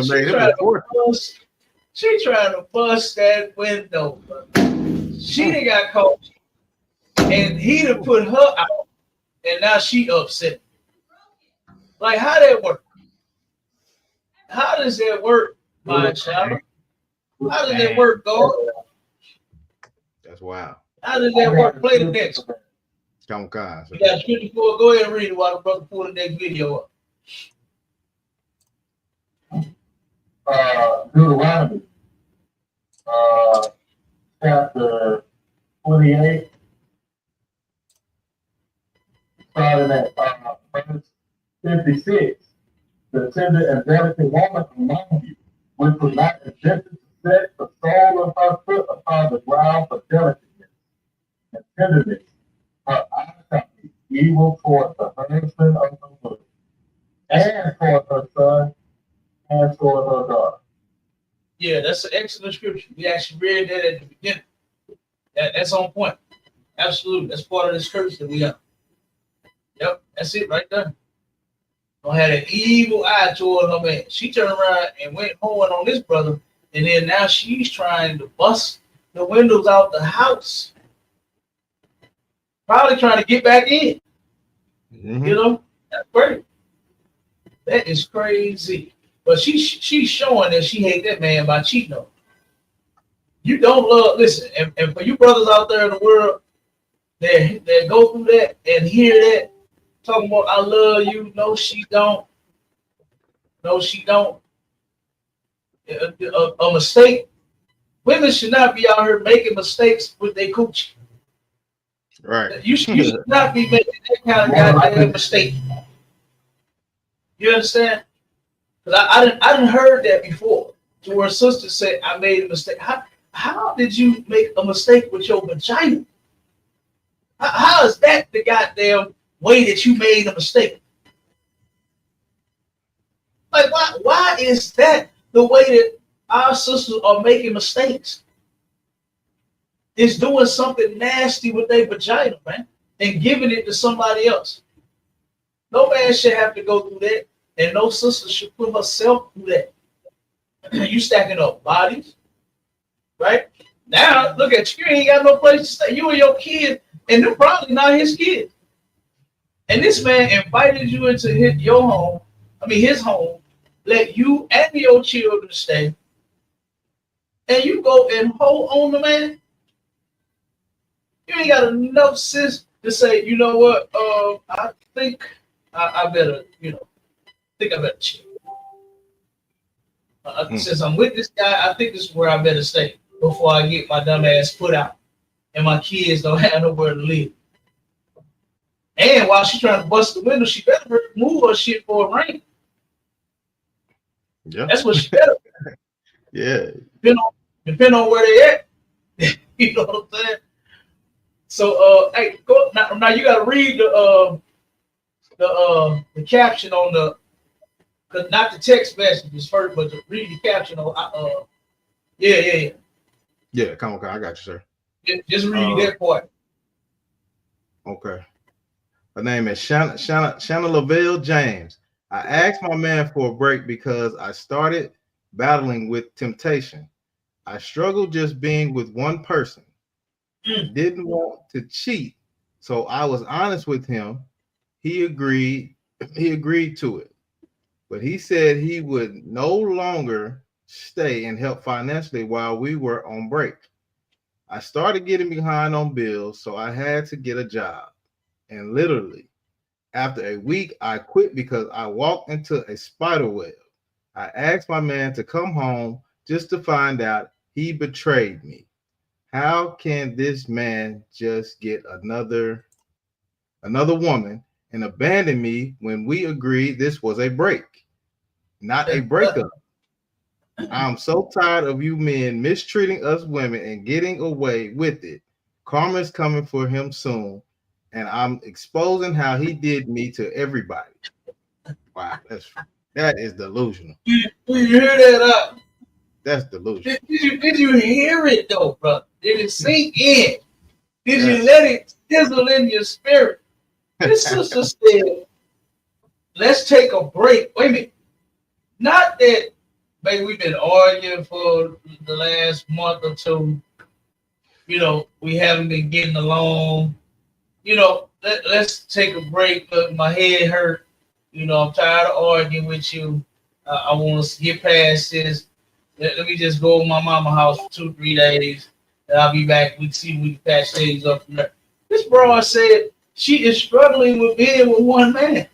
to bust that window. She done got caught. And he done put her out. And now she upset. Like, how that work? How does that work, my child? How does that work, God? That's wild. How does that work? Play the next one. Come on. We got 54. Go ahead and read it while the brother pull the next video up. Deuteronomy, chapter 28, starting at verse 56. The tender and delicate woman among you, which was not contented to set the sole of her foot upon the ground for delicateness and tenderness, her eyes shall be evil toward the husband of the woman, and toward her son, and toward her daughter. Yeah, that's an excellent scripture. We actually read that at the beginning. That's on point. Absolutely. That's part of the scripture that we got. Yep, that's it right there. Don't have an evil eye toward her man. She turned around and went home on this brother, and then now she's trying to bust the windows out the house. Probably trying to get back in. Mm-hmm. You know, that's crazy. That is crazy. But she's showing that she hate that man by cheating on him. You don't love, listen, and for you brothers out there in the world that go through that and hear that, talking about I love you, no, she don't. No, she don't. A mistake. Women should not be out here making mistakes with their coochie. Right. You should not be making that kind of goddamn mistake. You understand? Because I didn't heard that before. To where sisters say, I made a mistake. How did you make a mistake with your vagina? How is that the goddamn way that you made a mistake? Like, why is that the way that our sisters are making mistakes? Is doing something nasty with their vagina, man, and giving it to somebody else. No man should have to go through that, and no sister should put herself through that. You stacking up bodies, right? Now, look at you. You ain't got no place to stay. You and your kid, and they're probably not his kids. And this man invited you into your home, his home, let you and your children stay, and you go and hold on the man. You ain't got enough sense to say, you know what, I think I better, I better chill. Since I'm with this guy, I think this is where I better stay before I get my dumb ass put out and my kids don't have nowhere to live. And while she's trying to bust the window, she better move her shit for a rain. Yeah. That's what she better. Yeah. Depend on where they at. You know what I'm saying? So hey, go now you gotta read the caption on the not the text messages first, but to read the caption on Yeah, come on, I got you, sir. Just read that part. Okay. Her name is Shanna Lavelle James. I asked my man for a break because I started battling with temptation. I struggled just being with one person. Didn't want to cheat, so I was honest with him. He agreed to it, but he said he would no longer stay and help financially while we were on break. I started getting behind on bills, so I had to get a job. And literally, after a week, I quit because I walked into a spider web. I asked my man to come home just to find out he betrayed me. How can this man just get another woman and abandon me when we agreed this was a break, not a breakup? I'm so tired of you men mistreating us women and getting away with it. Karma's coming for him soon, and I'm exposing how he did me to everybody. Wow, that is delusional. Did you hear that? That's delusional. Did you hear it though, brother? Did it sink in? Did you let it sizzle in your spirit? This sister said, let's take a break. Wait a minute. Not that, baby, we've been arguing for the last month or two. You know, we haven't been getting along. You know, let's take a break. Look, my head hurt. You know, I'm tired of arguing with you. I want to get past this. Let me just go to my mama's house for 2-3 days. And I'll be back. We see if we can patch things up from there. This broad said she is struggling with being with one man.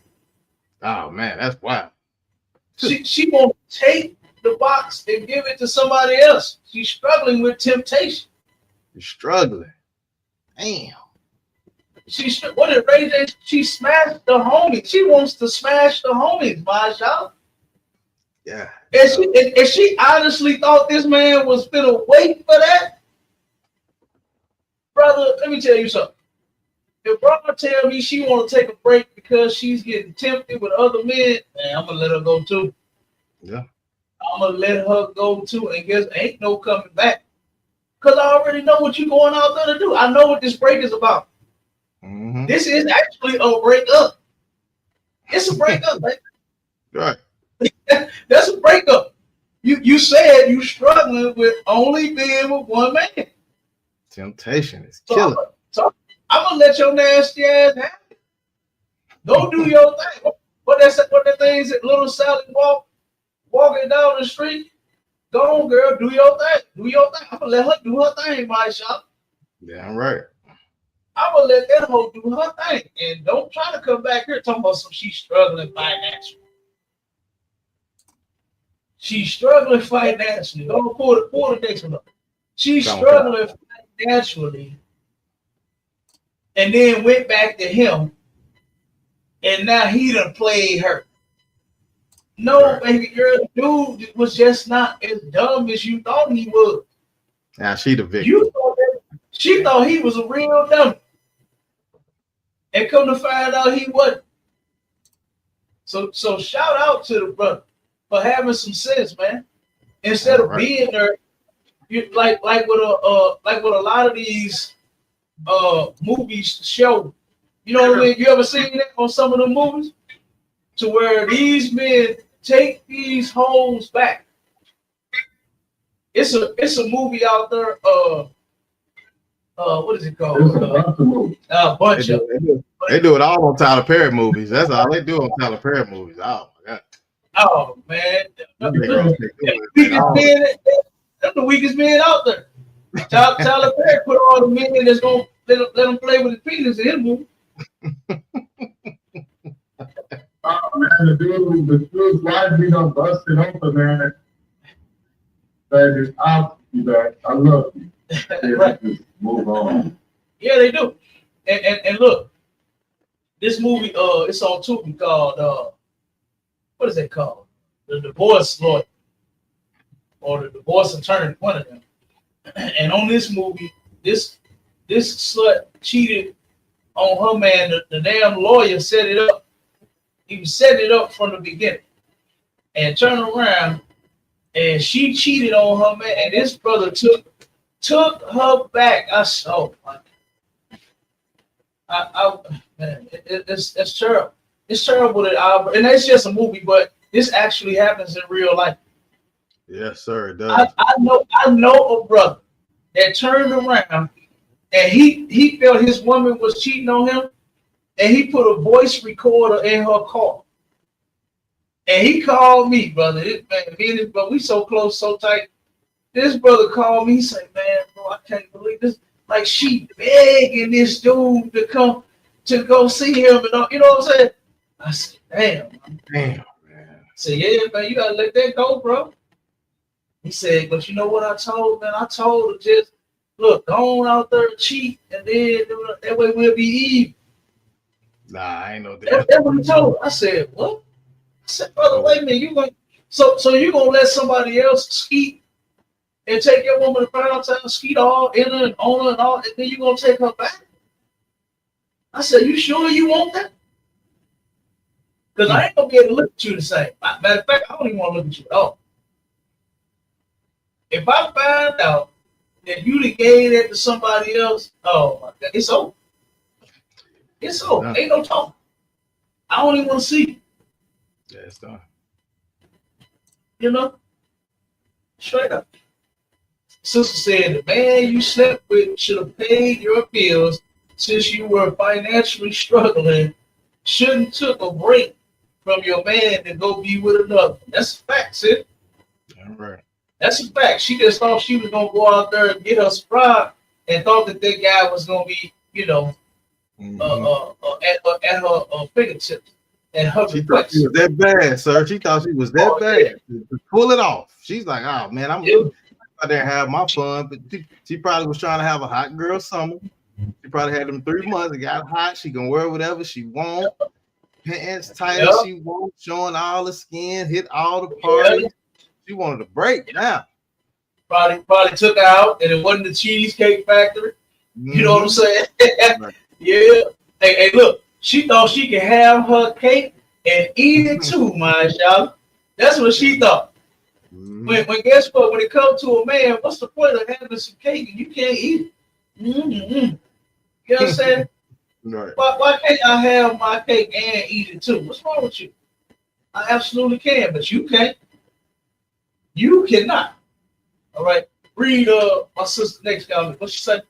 Oh man, that's wild. She won't take the box and give it to somebody else. She's struggling with temptation. You're struggling. Damn. What did Ray say? She smashed the homies. She wants to smash the homies, my child. Yeah. And she honestly thought this man was gonna wait for that. Brother, let me tell you something. If Brother tell me she want to take a break because she's getting tempted with other men, man, I'm gonna let her go too. Yeah. I'm gonna let her go too, and guess ain't no coming back. Cause I already know what you're going out there to do. I know what this break is about. Mm-hmm. This is actually a breakup. It's a breakup, man. Right. That's a breakup. You said you struggling with only being with one man. Temptation is killing. So I'm gonna let your nasty ass have it. Go do your thing. What that thing is? Little Sally walking down the street. Go on, girl. Do your thing. Do your thing. I'm gonna let her do her thing, my shop. Damn right. I'm gonna let that hoe do her thing, and don't try to come back here talking about some she's struggling financially. She's struggling financially. Don't pull the next one up. She's struggling financially, and then went back to him, and now he done played her. No, baby girl, dude was just not as dumb as you thought he was. Now she the victim. She thought he was a real dummy. And come to find out he wasn't. So shout out to the brother for having some sense, man. Instead of being there, you like what a lot of these movies show. You know what I mean? You ever seen that on some of the movies? To where these men take these hoes back. It's a movie out there. What is it called? Bunch of. They do it all on Tyler Perry movies. That's all they do on Tyler Perry movies. Oh my god. Oh man, that's the weakest man out there. Tyler Perry put all the men that's gonna let him play with his penis in his movie. Man, the dude's life be done busted open, man. Baby, I'll be back. I love you. Right. Just move on. Yeah, they do. And look, this movie, it's on Tubi called what is it called? The Divorce Lawyer. or the divorce attorney, one of them. And on this movie, this slut cheated on her man. The damn lawyer set it up. He was setting it up from the beginning, and turned around, and she cheated on her man. And this brother took her back. Man, it's terrible. It's terrible that and it's just a movie, but this actually happens in real life. Yes, sir. It does. I know a brother that turned around and he felt his woman was cheating on him, and he put a voice recorder in her car. And he called me, brother. Me and his brother, we so close, so tight. This brother called me. He said, "Man, bro, I can't believe this. Like, she begging this dude to come to go see him, and you know what I'm saying?" I said, "Damn, man." I said, "Yeah, man, you gotta let that go, bro." He said, "But you know what I told, man? I told her, just look, go on out there and cheat, and then that way we'll be even." Nah, I ain't no damn. That's what he told her. I said, "What?" I said, "Brother, wait a minute, you gonna so you gonna let somebody else skeet and take your woman to Pound Town, skeet all in her and on her and all, and then you gonna take her back?" I said, "You sure you want that? Because I ain't gonna be able to look at you the same. Matter of fact, I don't even want to look at you at all. If I find out that you done gave that to somebody else, oh my God, it's over. It's over. Ain't no talk. I don't even want to see you." Yeah, it's done. You know? Straight up. Sister said, "The man you slept with should have paid your bills since you were financially struggling. Shouldn't took a break from your man to go be with another." That's a fact, sis. All right. That's a fact. She just thought she was gonna go out there and get her sprite, and thought that guy was gonna be, you know, at her fingertips. And her she thought she was that bad, sir. She thought she was that bad to pull it off. She's like, "Oh man, I'm out there and have my fun." But she probably was trying to have a hot girl summer. She probably had them 3 months. It got hot. She can wear whatever she want, pants tight as she wants, showing all the skin, hit all the parties. She wanted a break now. Probably took her out, and it wasn't the Cheesecake Factory. You know what I'm saying? Right. Yeah. Hey, look, she thought she could have her cake and eat it too, my y'all. That's what she thought. When guess what? When it comes to a man, what's the point of having some cake and you can't eat it? You know what I'm saying? Right. Why can't I have my cake and eat it too? What's wrong with you? I absolutely can, but you can't. You cannot. All right. Read my sister next comment. What she say?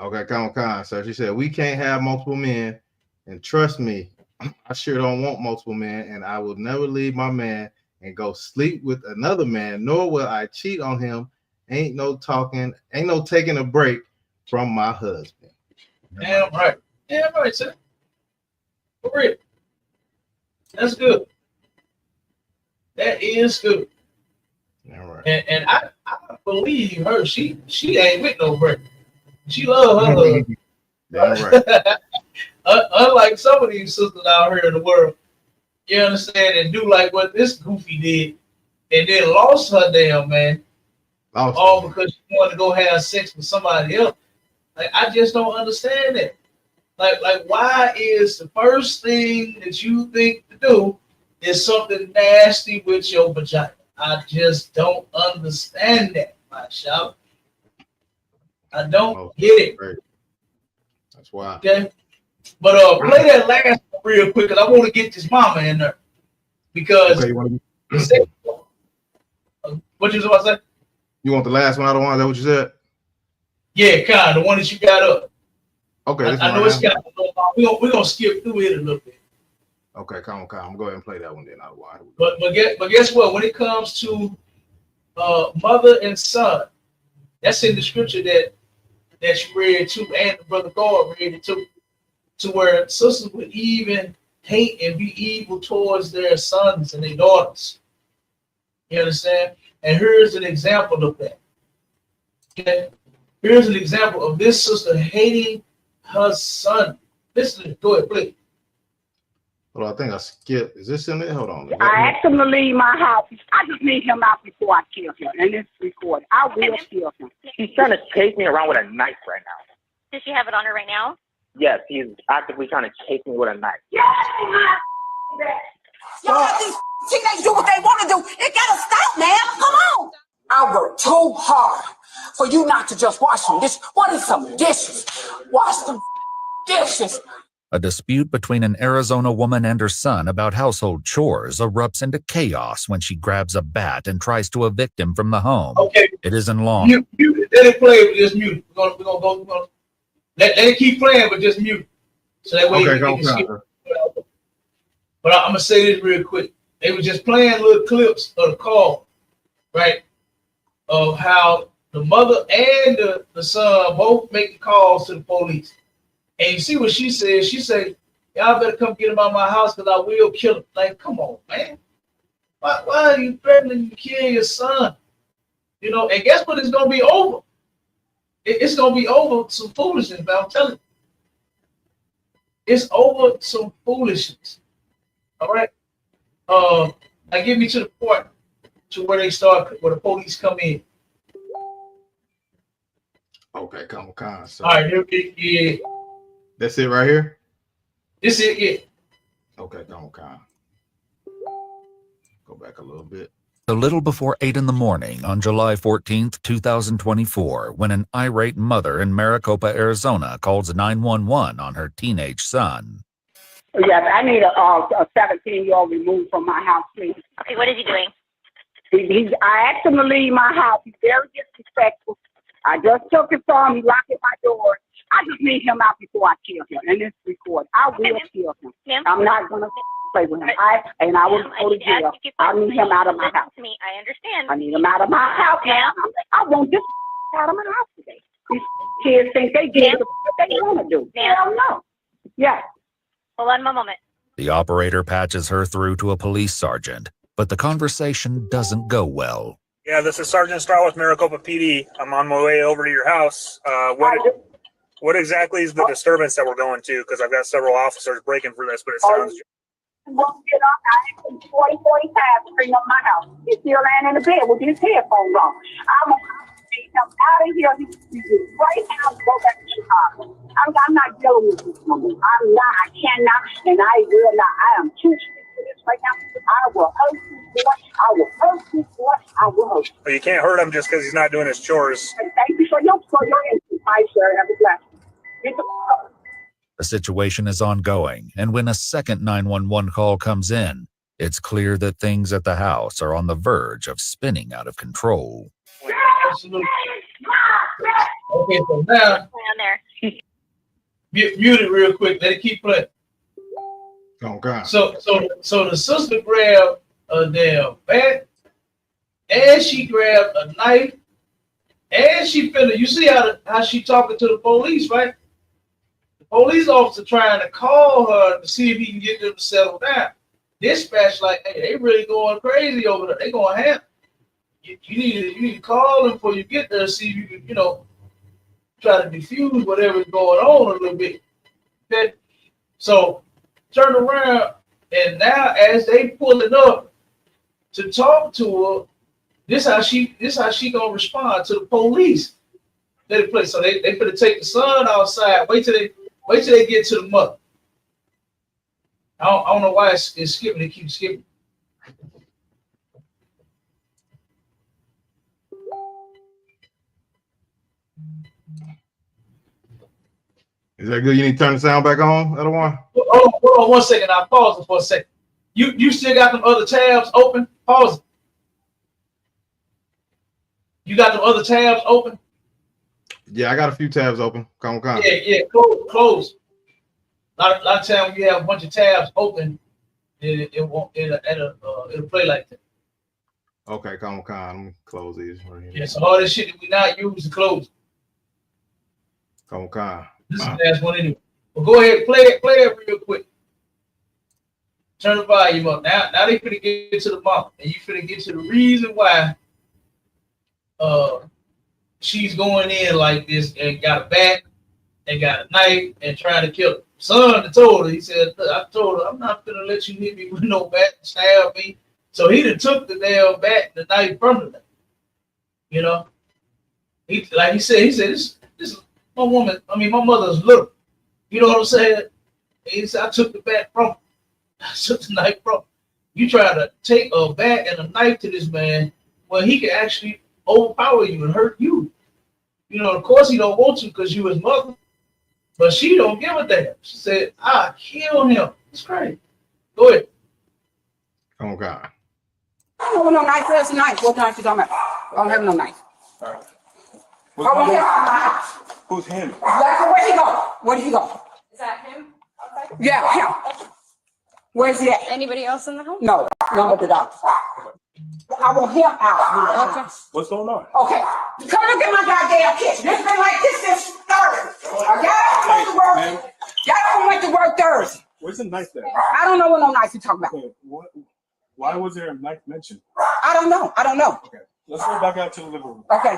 Okay, come on, sir. She said, "We can't have multiple men, and trust me, I sure don't want multiple men, and I will never leave my man and go sleep with another man, nor will I cheat on him. Ain't no taking a break from my husband." Damn right. Damn right, sir. For real. That's good. That is good. All right. And I believe her. She ain't with no break. She love her husband. Damn right. Unlike some of these sisters out here in the world, you understand, and do like what this goofy did, and then lost her damn man, all because she wanted to go have sex with somebody else. Like, I just don't understand that. Like, why is the first thing that you think to do is something nasty with your vagina? I just don't understand that, my child. I don't get it. Right. That's why. Okay. But play that last one real quick, because I want to get this mama in there. Because what you about to say? You want the last one? I don't want. Is that what you said? Yeah, kind of the one that you got up. Okay, I know it's kind of long. We're gonna skip through it a little bit. Okay, come on. I'm go ahead and play that one then. But guess what? When it comes to mother and son, that's in the scripture that you read too, and the brother God read it too, to where sisters would even hate and be evil towards their sons and their daughters. You understand? And here's an example of that. Okay, here's an example of this sister hating her son. Listen, go ahead, please. Hold on, I think I skipped. Is this in there? Hold on. I asked him to leave my house. I just need him out before I kill him. And it's recorded. I will kill him. She's trying to chase me around with a knife right now. Does she have it on her right now? Yes, he's actively trying to chase me with a knife. Y'all let these teenagers do what they want to do. It gotta stop, man. Come on. I worked too hard for you not to just wash some dishes. What is some dishes? Wash some dishes. A dispute between an Arizona woman and her son about household chores erupts into chaos when she grabs a bat and tries to evict him from the home. Okay. It isn't long. Mute. Let it play, but just mute. We're gonna let it keep playing, but just mute. So that way you can skip. But I'm gonna say this real quick. They were just playing little clips of the call, right? Of how the mother and the son both making calls to the police. And you see what she said? She said, y'all better come get him out of my house because I will kill him. Like, come on, man. Why are you threatening to kill your son? You know, and guess what? It's going to be over. It's going to be over some foolishness, man. I'm telling you. It's over some foolishness. All right? Now get me to the point to where they start, where the police come in. Okay, come on. So. All right, here we go. That's it right here? This is it. Okay, come on. Go back a little bit. A little before 8 in the morning on July 14th, 2024, when an irate mother in Maricopa, Arizona calls 911 on her teenage son. Yes, I need a 17-year-old removed from my house, please. Okay, what is he doing? I asked him to leave my house. He's very disrespectful. I just took it from him. He locked my door. I just need him out before I kill him. And it's recorded. I will kill him. I'm not going to play with him. I will go to jail. I need him out of my house. To me, I understand. I need him out of my house. I want this out of my house today. These kids think they did what they want to do. Hell no. Yeah. Hold on one moment. The operator patches her through to a police sergeant, but the conversation doesn't go well. Yeah, this is Sergeant Star with Maricopa PD. I'm on my way over to your house. What exactly is the disturbance that we're going to? Because I've got several officers breaking for this, but it sounds... Won't get up. I asked him 45 to bring up my house. He's still laying in the bed with his headphones on. I'm going to take him out of here. He's right now to go back to Chicago. I'm not dealing with this woman. I'm not. I cannot, and I will not. I am too sick for this right now. I will hurt this boy. I will hurt this boy. I will hurt him. But you can't hurt him just because he's not doing his chores. Thank you for your input. Hi, sir. Have a blessing. The situation is ongoing, and when a second 911 call comes in, it's clear that things at the house are on the verge of spinning out of control. Absolutely. Okay, so now mute it real quick. Let it keep playing. Okay. So the sister grabbed a damn bat, and she grabbed a knife, and she finna. You see how she talking to the police, right? Police officer trying to call her to see if he can get them to settle down. Dispatch like, hey, they really going crazy over there. They going ham. You need to call them before you get there, see if you can, try to diffuse whatever's going on a little bit. Okay? So turn around, and now as they pulling up to talk to her, this how she gonna respond to the police. Let it play. So they finna take the son outside. Wait till they get to the mother. I don't know why it's skipping. It keeps skipping. Is that good? You need to turn the sound back on, other one? Hold on 1 second. I'll pause it for a second. You still got them other tabs open? Pause it. You got them other tabs open? Yeah, I got a few tabs open. Come on. Yeah. Close. A lot of times you have a bunch of tabs open, it'll play like that. Okay, come on. Let me close these right here. Yeah, so all this shit that we not use to close. Come on. This is the last one anyway. Well, go ahead, play it real quick. Turn the volume up. Now they finna get to the mom, and you finna get to the reason why she's going in like this and got a bat and got a knife and trying to kill her. son told her, he said, I told her, I'm not gonna let you hit me with no bat and stab me. So he done took the damn bat and the knife from her. You know? He said, this is my woman, my mother's little. You know what I'm saying? He said, I took the bat from her. I took the knife from her. You try to take a bat and a knife to this man, well, he can actually overpower you and hurt you. You know, of course he don't want to because you his mother, but she don't give a damn. She said, I kill him. It's crazy. Go ahead. Oh God. I don't want no knife. Where's the knife? What knife you talking about? I don't have no knife. All right. Who's him? Where'd he go? Where did he go? Is that him? Okay. Yeah, him. Where's he at? Anybody else in the home? No, not with the doctor. I want him out. Okay. What's going on? Okay. Come look at my goddamn kitchen. It's been like this since Thursday. Y'all don't want to work. Y'all don't want to work Thursday. Where's the knife there? I don't know what no knife you talking about. Okay, why was there a knife mentioned? I don't know. Okay. Let's go back out to the living room. Okay.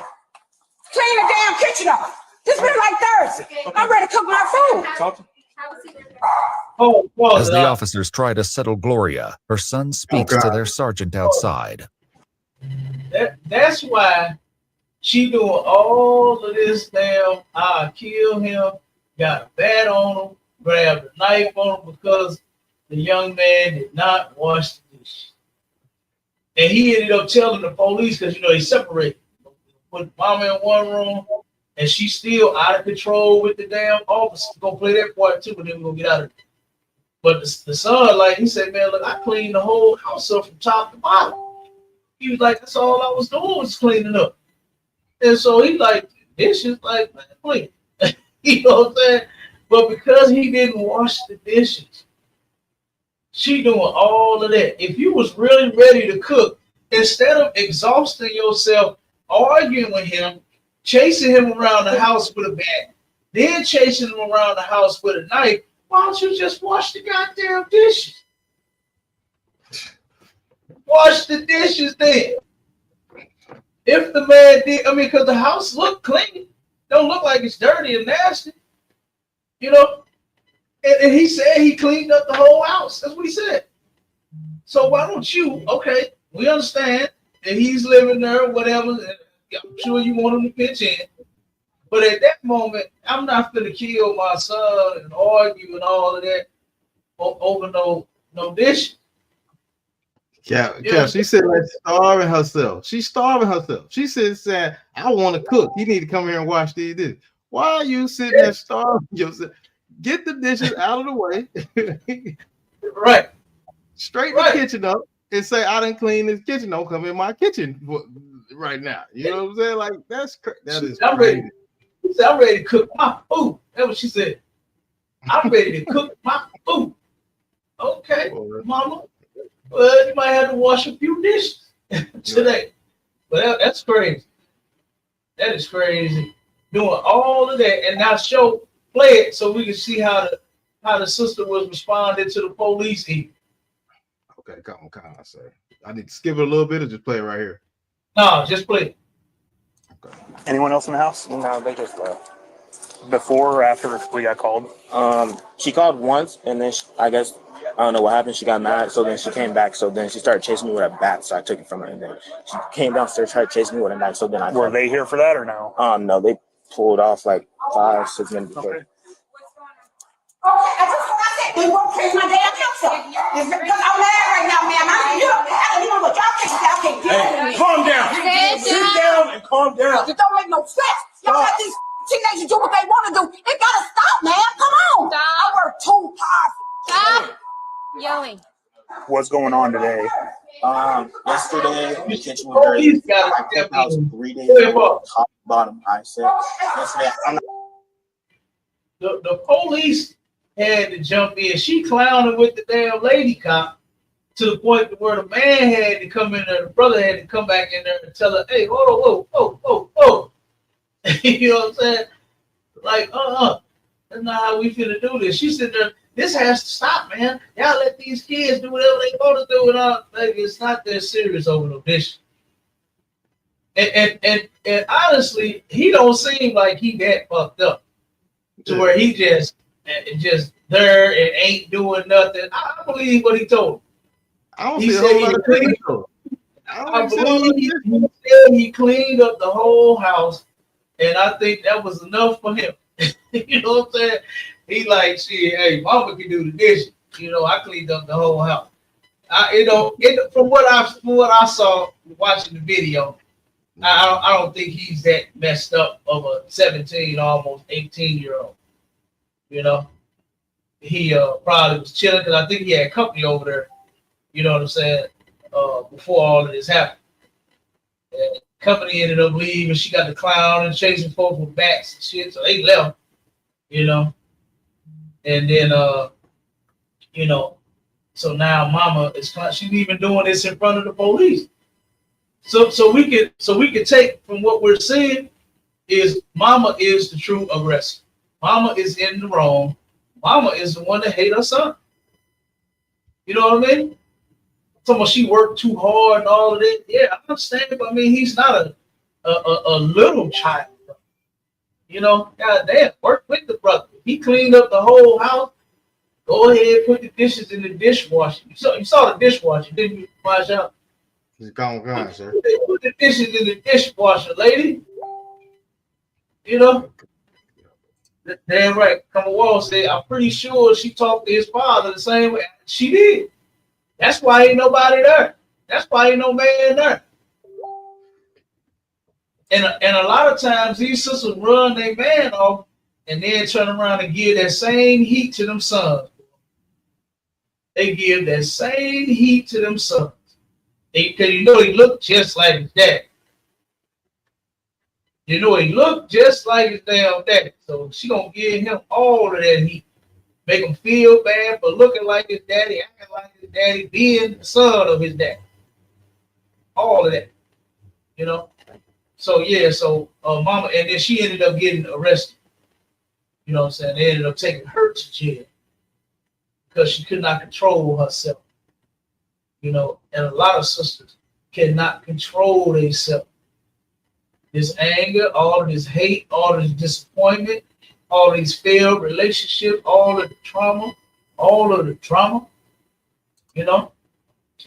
Clean the damn kitchen up. This been like Thursday. I'm ready to cook my food. Talk to As the officers try to settle Gloria, her son speaks to their sergeant outside. That's why she doing all of this damn, I kill him, got a bat on him, grabbed a knife on him because the young man did not wash the dishes. And he ended up telling the police because, you know, he separated. Put mama in one room, and she's still out of control with the damn officer. Gonna play that part too, but then we're gonna get out of it. But the son, like, he said, man, look, I cleaned the whole house up from top to bottom. He was like, that's all I was doing was cleaning up. And so he like, dishes, like, man, clean. You know what I'm saying? But because he didn't wash the dishes, she doing all of that. If you was really ready to cook, instead of exhausting yourself, arguing with him, chasing him around the house with a bat, then chasing him around the house with a knife, why don't you just wash the goddamn dishes? Wash the dishes then. If the man did, because the house looked clean. Don't look like it's dirty and nasty. You know? And he said he cleaned up the whole house. That's what he said. So why don't you, okay, we understand that he's living there, whatever. I'm sure you want him to pitch in. But at that moment, I'm not going to kill my son and argue and all of that over no dish. Yeah, she said like starving herself. She's starving herself. She said, I want to cook. You need to come here and wash these dishes. Why are you sitting there starving yourself? Get the dishes out of the way. Right. Straighten the kitchen up and say, I didn't clean this kitchen. Don't come in my kitchen right now. You know what I'm saying? Like, that is crazy. She said, I'm ready to cook my food. That's what she said. I'm ready to cook my food. Okay, mama. Well, you might have to wash a few dishes today. But that's crazy. That is crazy. Doing all of that and now play it so we can see how the sister was responding to the police. Okay, come on, sir. I need to skip it a little bit or just play it right here. No, just play it. Okay. Anyone else in the house? No, they just left. Before or after we got called? She called once, and then I guess I don't know what happened. She got mad, so then she came back. So then she started chasing me with a bat, so I took it from her. And then she came downstairs, tried chasing me with a knife. So then Were they here for that or no? No, they pulled off like 5-6 minutes before. Okay, that's what I said. We won't change my damn house up. Because I'm mad right now, ma'am. You know what y'all can't get Hey, calm down. Sit down and calm down. It don't make no sense. Y'all let these teenagers do what they want to do. It gotta stop, man. Come on. Stop. I work too hard. Stop yelling. What's going on today? Yesterday the kitchen was dirty. I kept house 3 days ago, top bottom. I said yesterday The police had to jump in. She clowning with the damn lady cop to the point where the man had to come in there, the brother had to come back in there and tell her, hey, whoa. You know what I'm saying? Like, that's not how we finna do this. She said, this has to stop, man. Y'all let these kids do whatever they want to do. And it's not that serious over no dish. And honestly, he don't seem like he that fucked up to where he just and just there and ain't doing nothing. I believe what he told him. I don't He see a said whole he lot of cleaned. difference though. I believe he said he cleaned up the whole house, and I think that was enough for him. You know what I'm saying? He like, shit, hey, mama can do the dishes. You know, I cleaned up the whole house. From what I saw watching the video, I don't think he's that messed up of a 17, almost 18-year-old. You know, he probably was chilling because I think he had company over there. You know what I'm saying? Before all of this happened, and company ended up leaving. She got the clown and chasing folks with bats and shit, so they left. You know, and then you know, so now mama is she's even doing this in front of the police. So we could take from what we're seeing is mama is the true aggressor. Mama is in the wrong. Mama is the one that hate her son. You know what I mean? Someone she worked too hard and all of that. Yeah, I understand, but I mean he's not a little child. You know, goddamn, work with the brother. He cleaned up the whole house. Go ahead, put the dishes in the dishwasher. You saw the dishwasher, didn't you, Marsha? It's gone, sir. Put the dishes in the dishwasher, lady. You know? Damn right. Wall said, I'm pretty sure she talked to his father the same way. She did. That's why ain't nobody there. That's why ain't no man there. And a lot of times these sisters run their man off and then turn around and give that same heat to them sons. They give that same heat to them sons. Because you know he looked just like his dad. You know he looked just like his damn daddy. So she gonna give him all of that heat. Make him feel bad for looking like his daddy, acting like his daddy, being the son of his daddy. All of that. You know? So yeah, so mama, and then she ended up getting arrested. You know what I'm saying? They ended up taking her to jail because she could not control herself. You know, and a lot of sisters cannot control themselves. This anger, all of this hate, all of this disappointment, all of these failed relationships, all of the trauma, you know,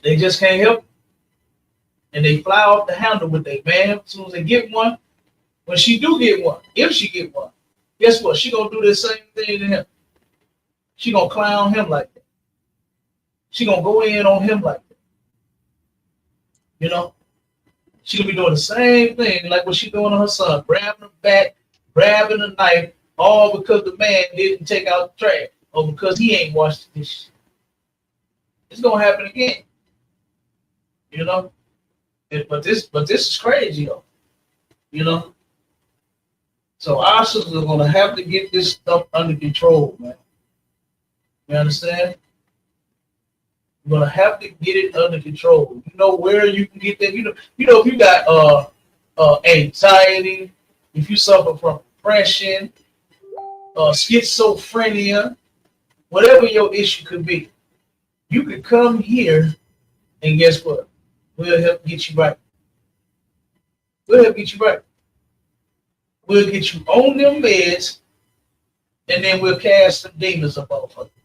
they just can't help it. And they fly off the handle with their man as soon as they get one. When she do get one, if she get one, guess what? She gonna do the same thing to him. She gonna clown him like that. She gonna go in on him like that. You know? She gonna be doing the same thing like what she doing to her son, grabbing the bat, grabbing the knife, all because the man didn't take out the trash or because he ain't washed the dishes. It's gonna happen again. You know? But this is crazy though. You know? So our sisters are gonna have to get this stuff under control, man. You understand? You're gonna have to get it under control. You know where you can get that. You know if you got anxiety, if you suffer from depression, schizophrenia, whatever your issue could be, you could come here and guess what? We'll help get you right. We'll help get you right. We'll get you on them meds, and then we'll cast some demons up off of you.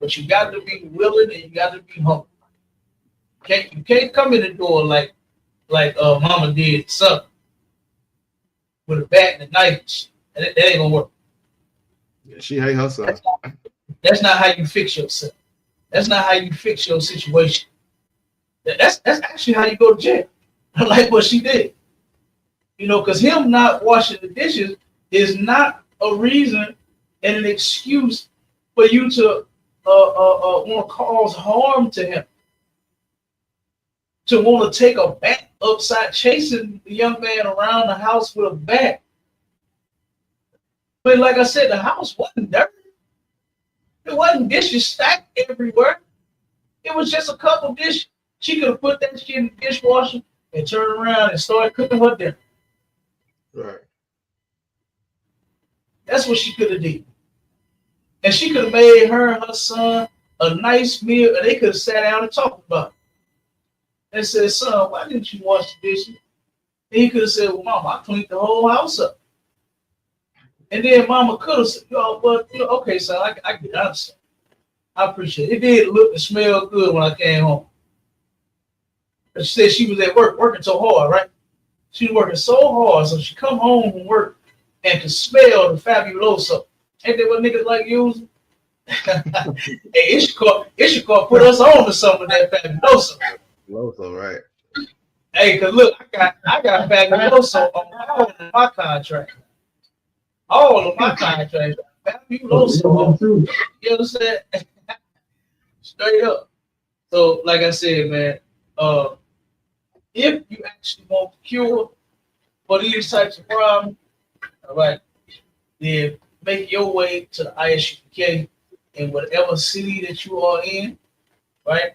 But you got to be willing and you got to be humble. You can't come in the door like Mama did something with a bat and a knife. That ain't gonna work. Yeah, she hate herself. That's not how you fix yourself. That's not how you fix your situation. That's actually how you go to jail. Like what she did. You know, because him not washing the dishes is not a reason and an excuse for you to want to cause harm to him. To want to take a bat upside, chasing the young man around the house with a bat. But like I said, the house wasn't dirty. It wasn't dishes stacked everywhere. It was just a couple dishes. She could have put that shit in the dishwasher and turned around and started cooking her dinner. Right. That's what she could have did. And she could have made her and her son a nice meal, and they could have sat down and talked about it. And said, son, why didn't you wash the dishes? And he could have said, well, Mama, I cleaned the whole house up. And then Mama could have said, "Yo, but okay, so I get it. I appreciate it. It did look and smell good when I came home." But she said she was at work working so hard, right? She was working so hard, so she come home from work and could smell the fabuloso. Ain't that what niggas like using? Hey, it should put us on to some of that fabuloso. Fabuloso, right? Hey, cause look, I got fabuloso on all of my contracts. All of my contracts, fabuloso. You understand? Straight up. So, like I said, man, if you actually want the cure for these types of problems, all right, then make your way to the ISUPK in whatever city that you are in, right?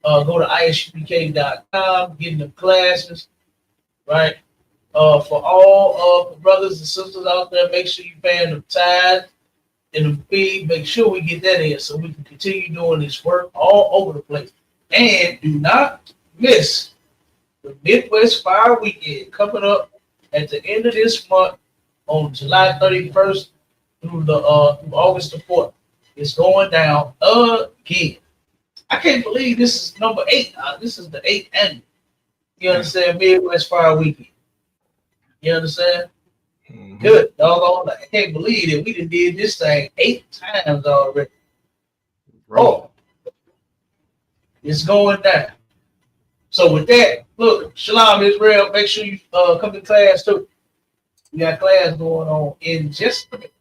Go to ISUPK.com, get in the classes, right? For all of the brothers and sisters out there, make sure you're paying the tithe and the fee. Make sure we get that in so we can continue doing this work all over the place. And do not miss the Midwest Fire Weekend coming up at the end of this month on July 31st through August the 4th. It's going down again. I can't believe this is number 8. This is the 8th annual. You understand? Midwest Fire Weekend. You understand? Mm-hmm. Good. Doggone, I can't believe that we done did this thing 8 times already. Right. Oh, it's going down. So with that, look, Shalom Israel, make sure you come to class too. We got class going on in just a minute.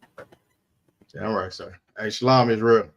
Yeah, all right, sir. Hey, Shalom Israel.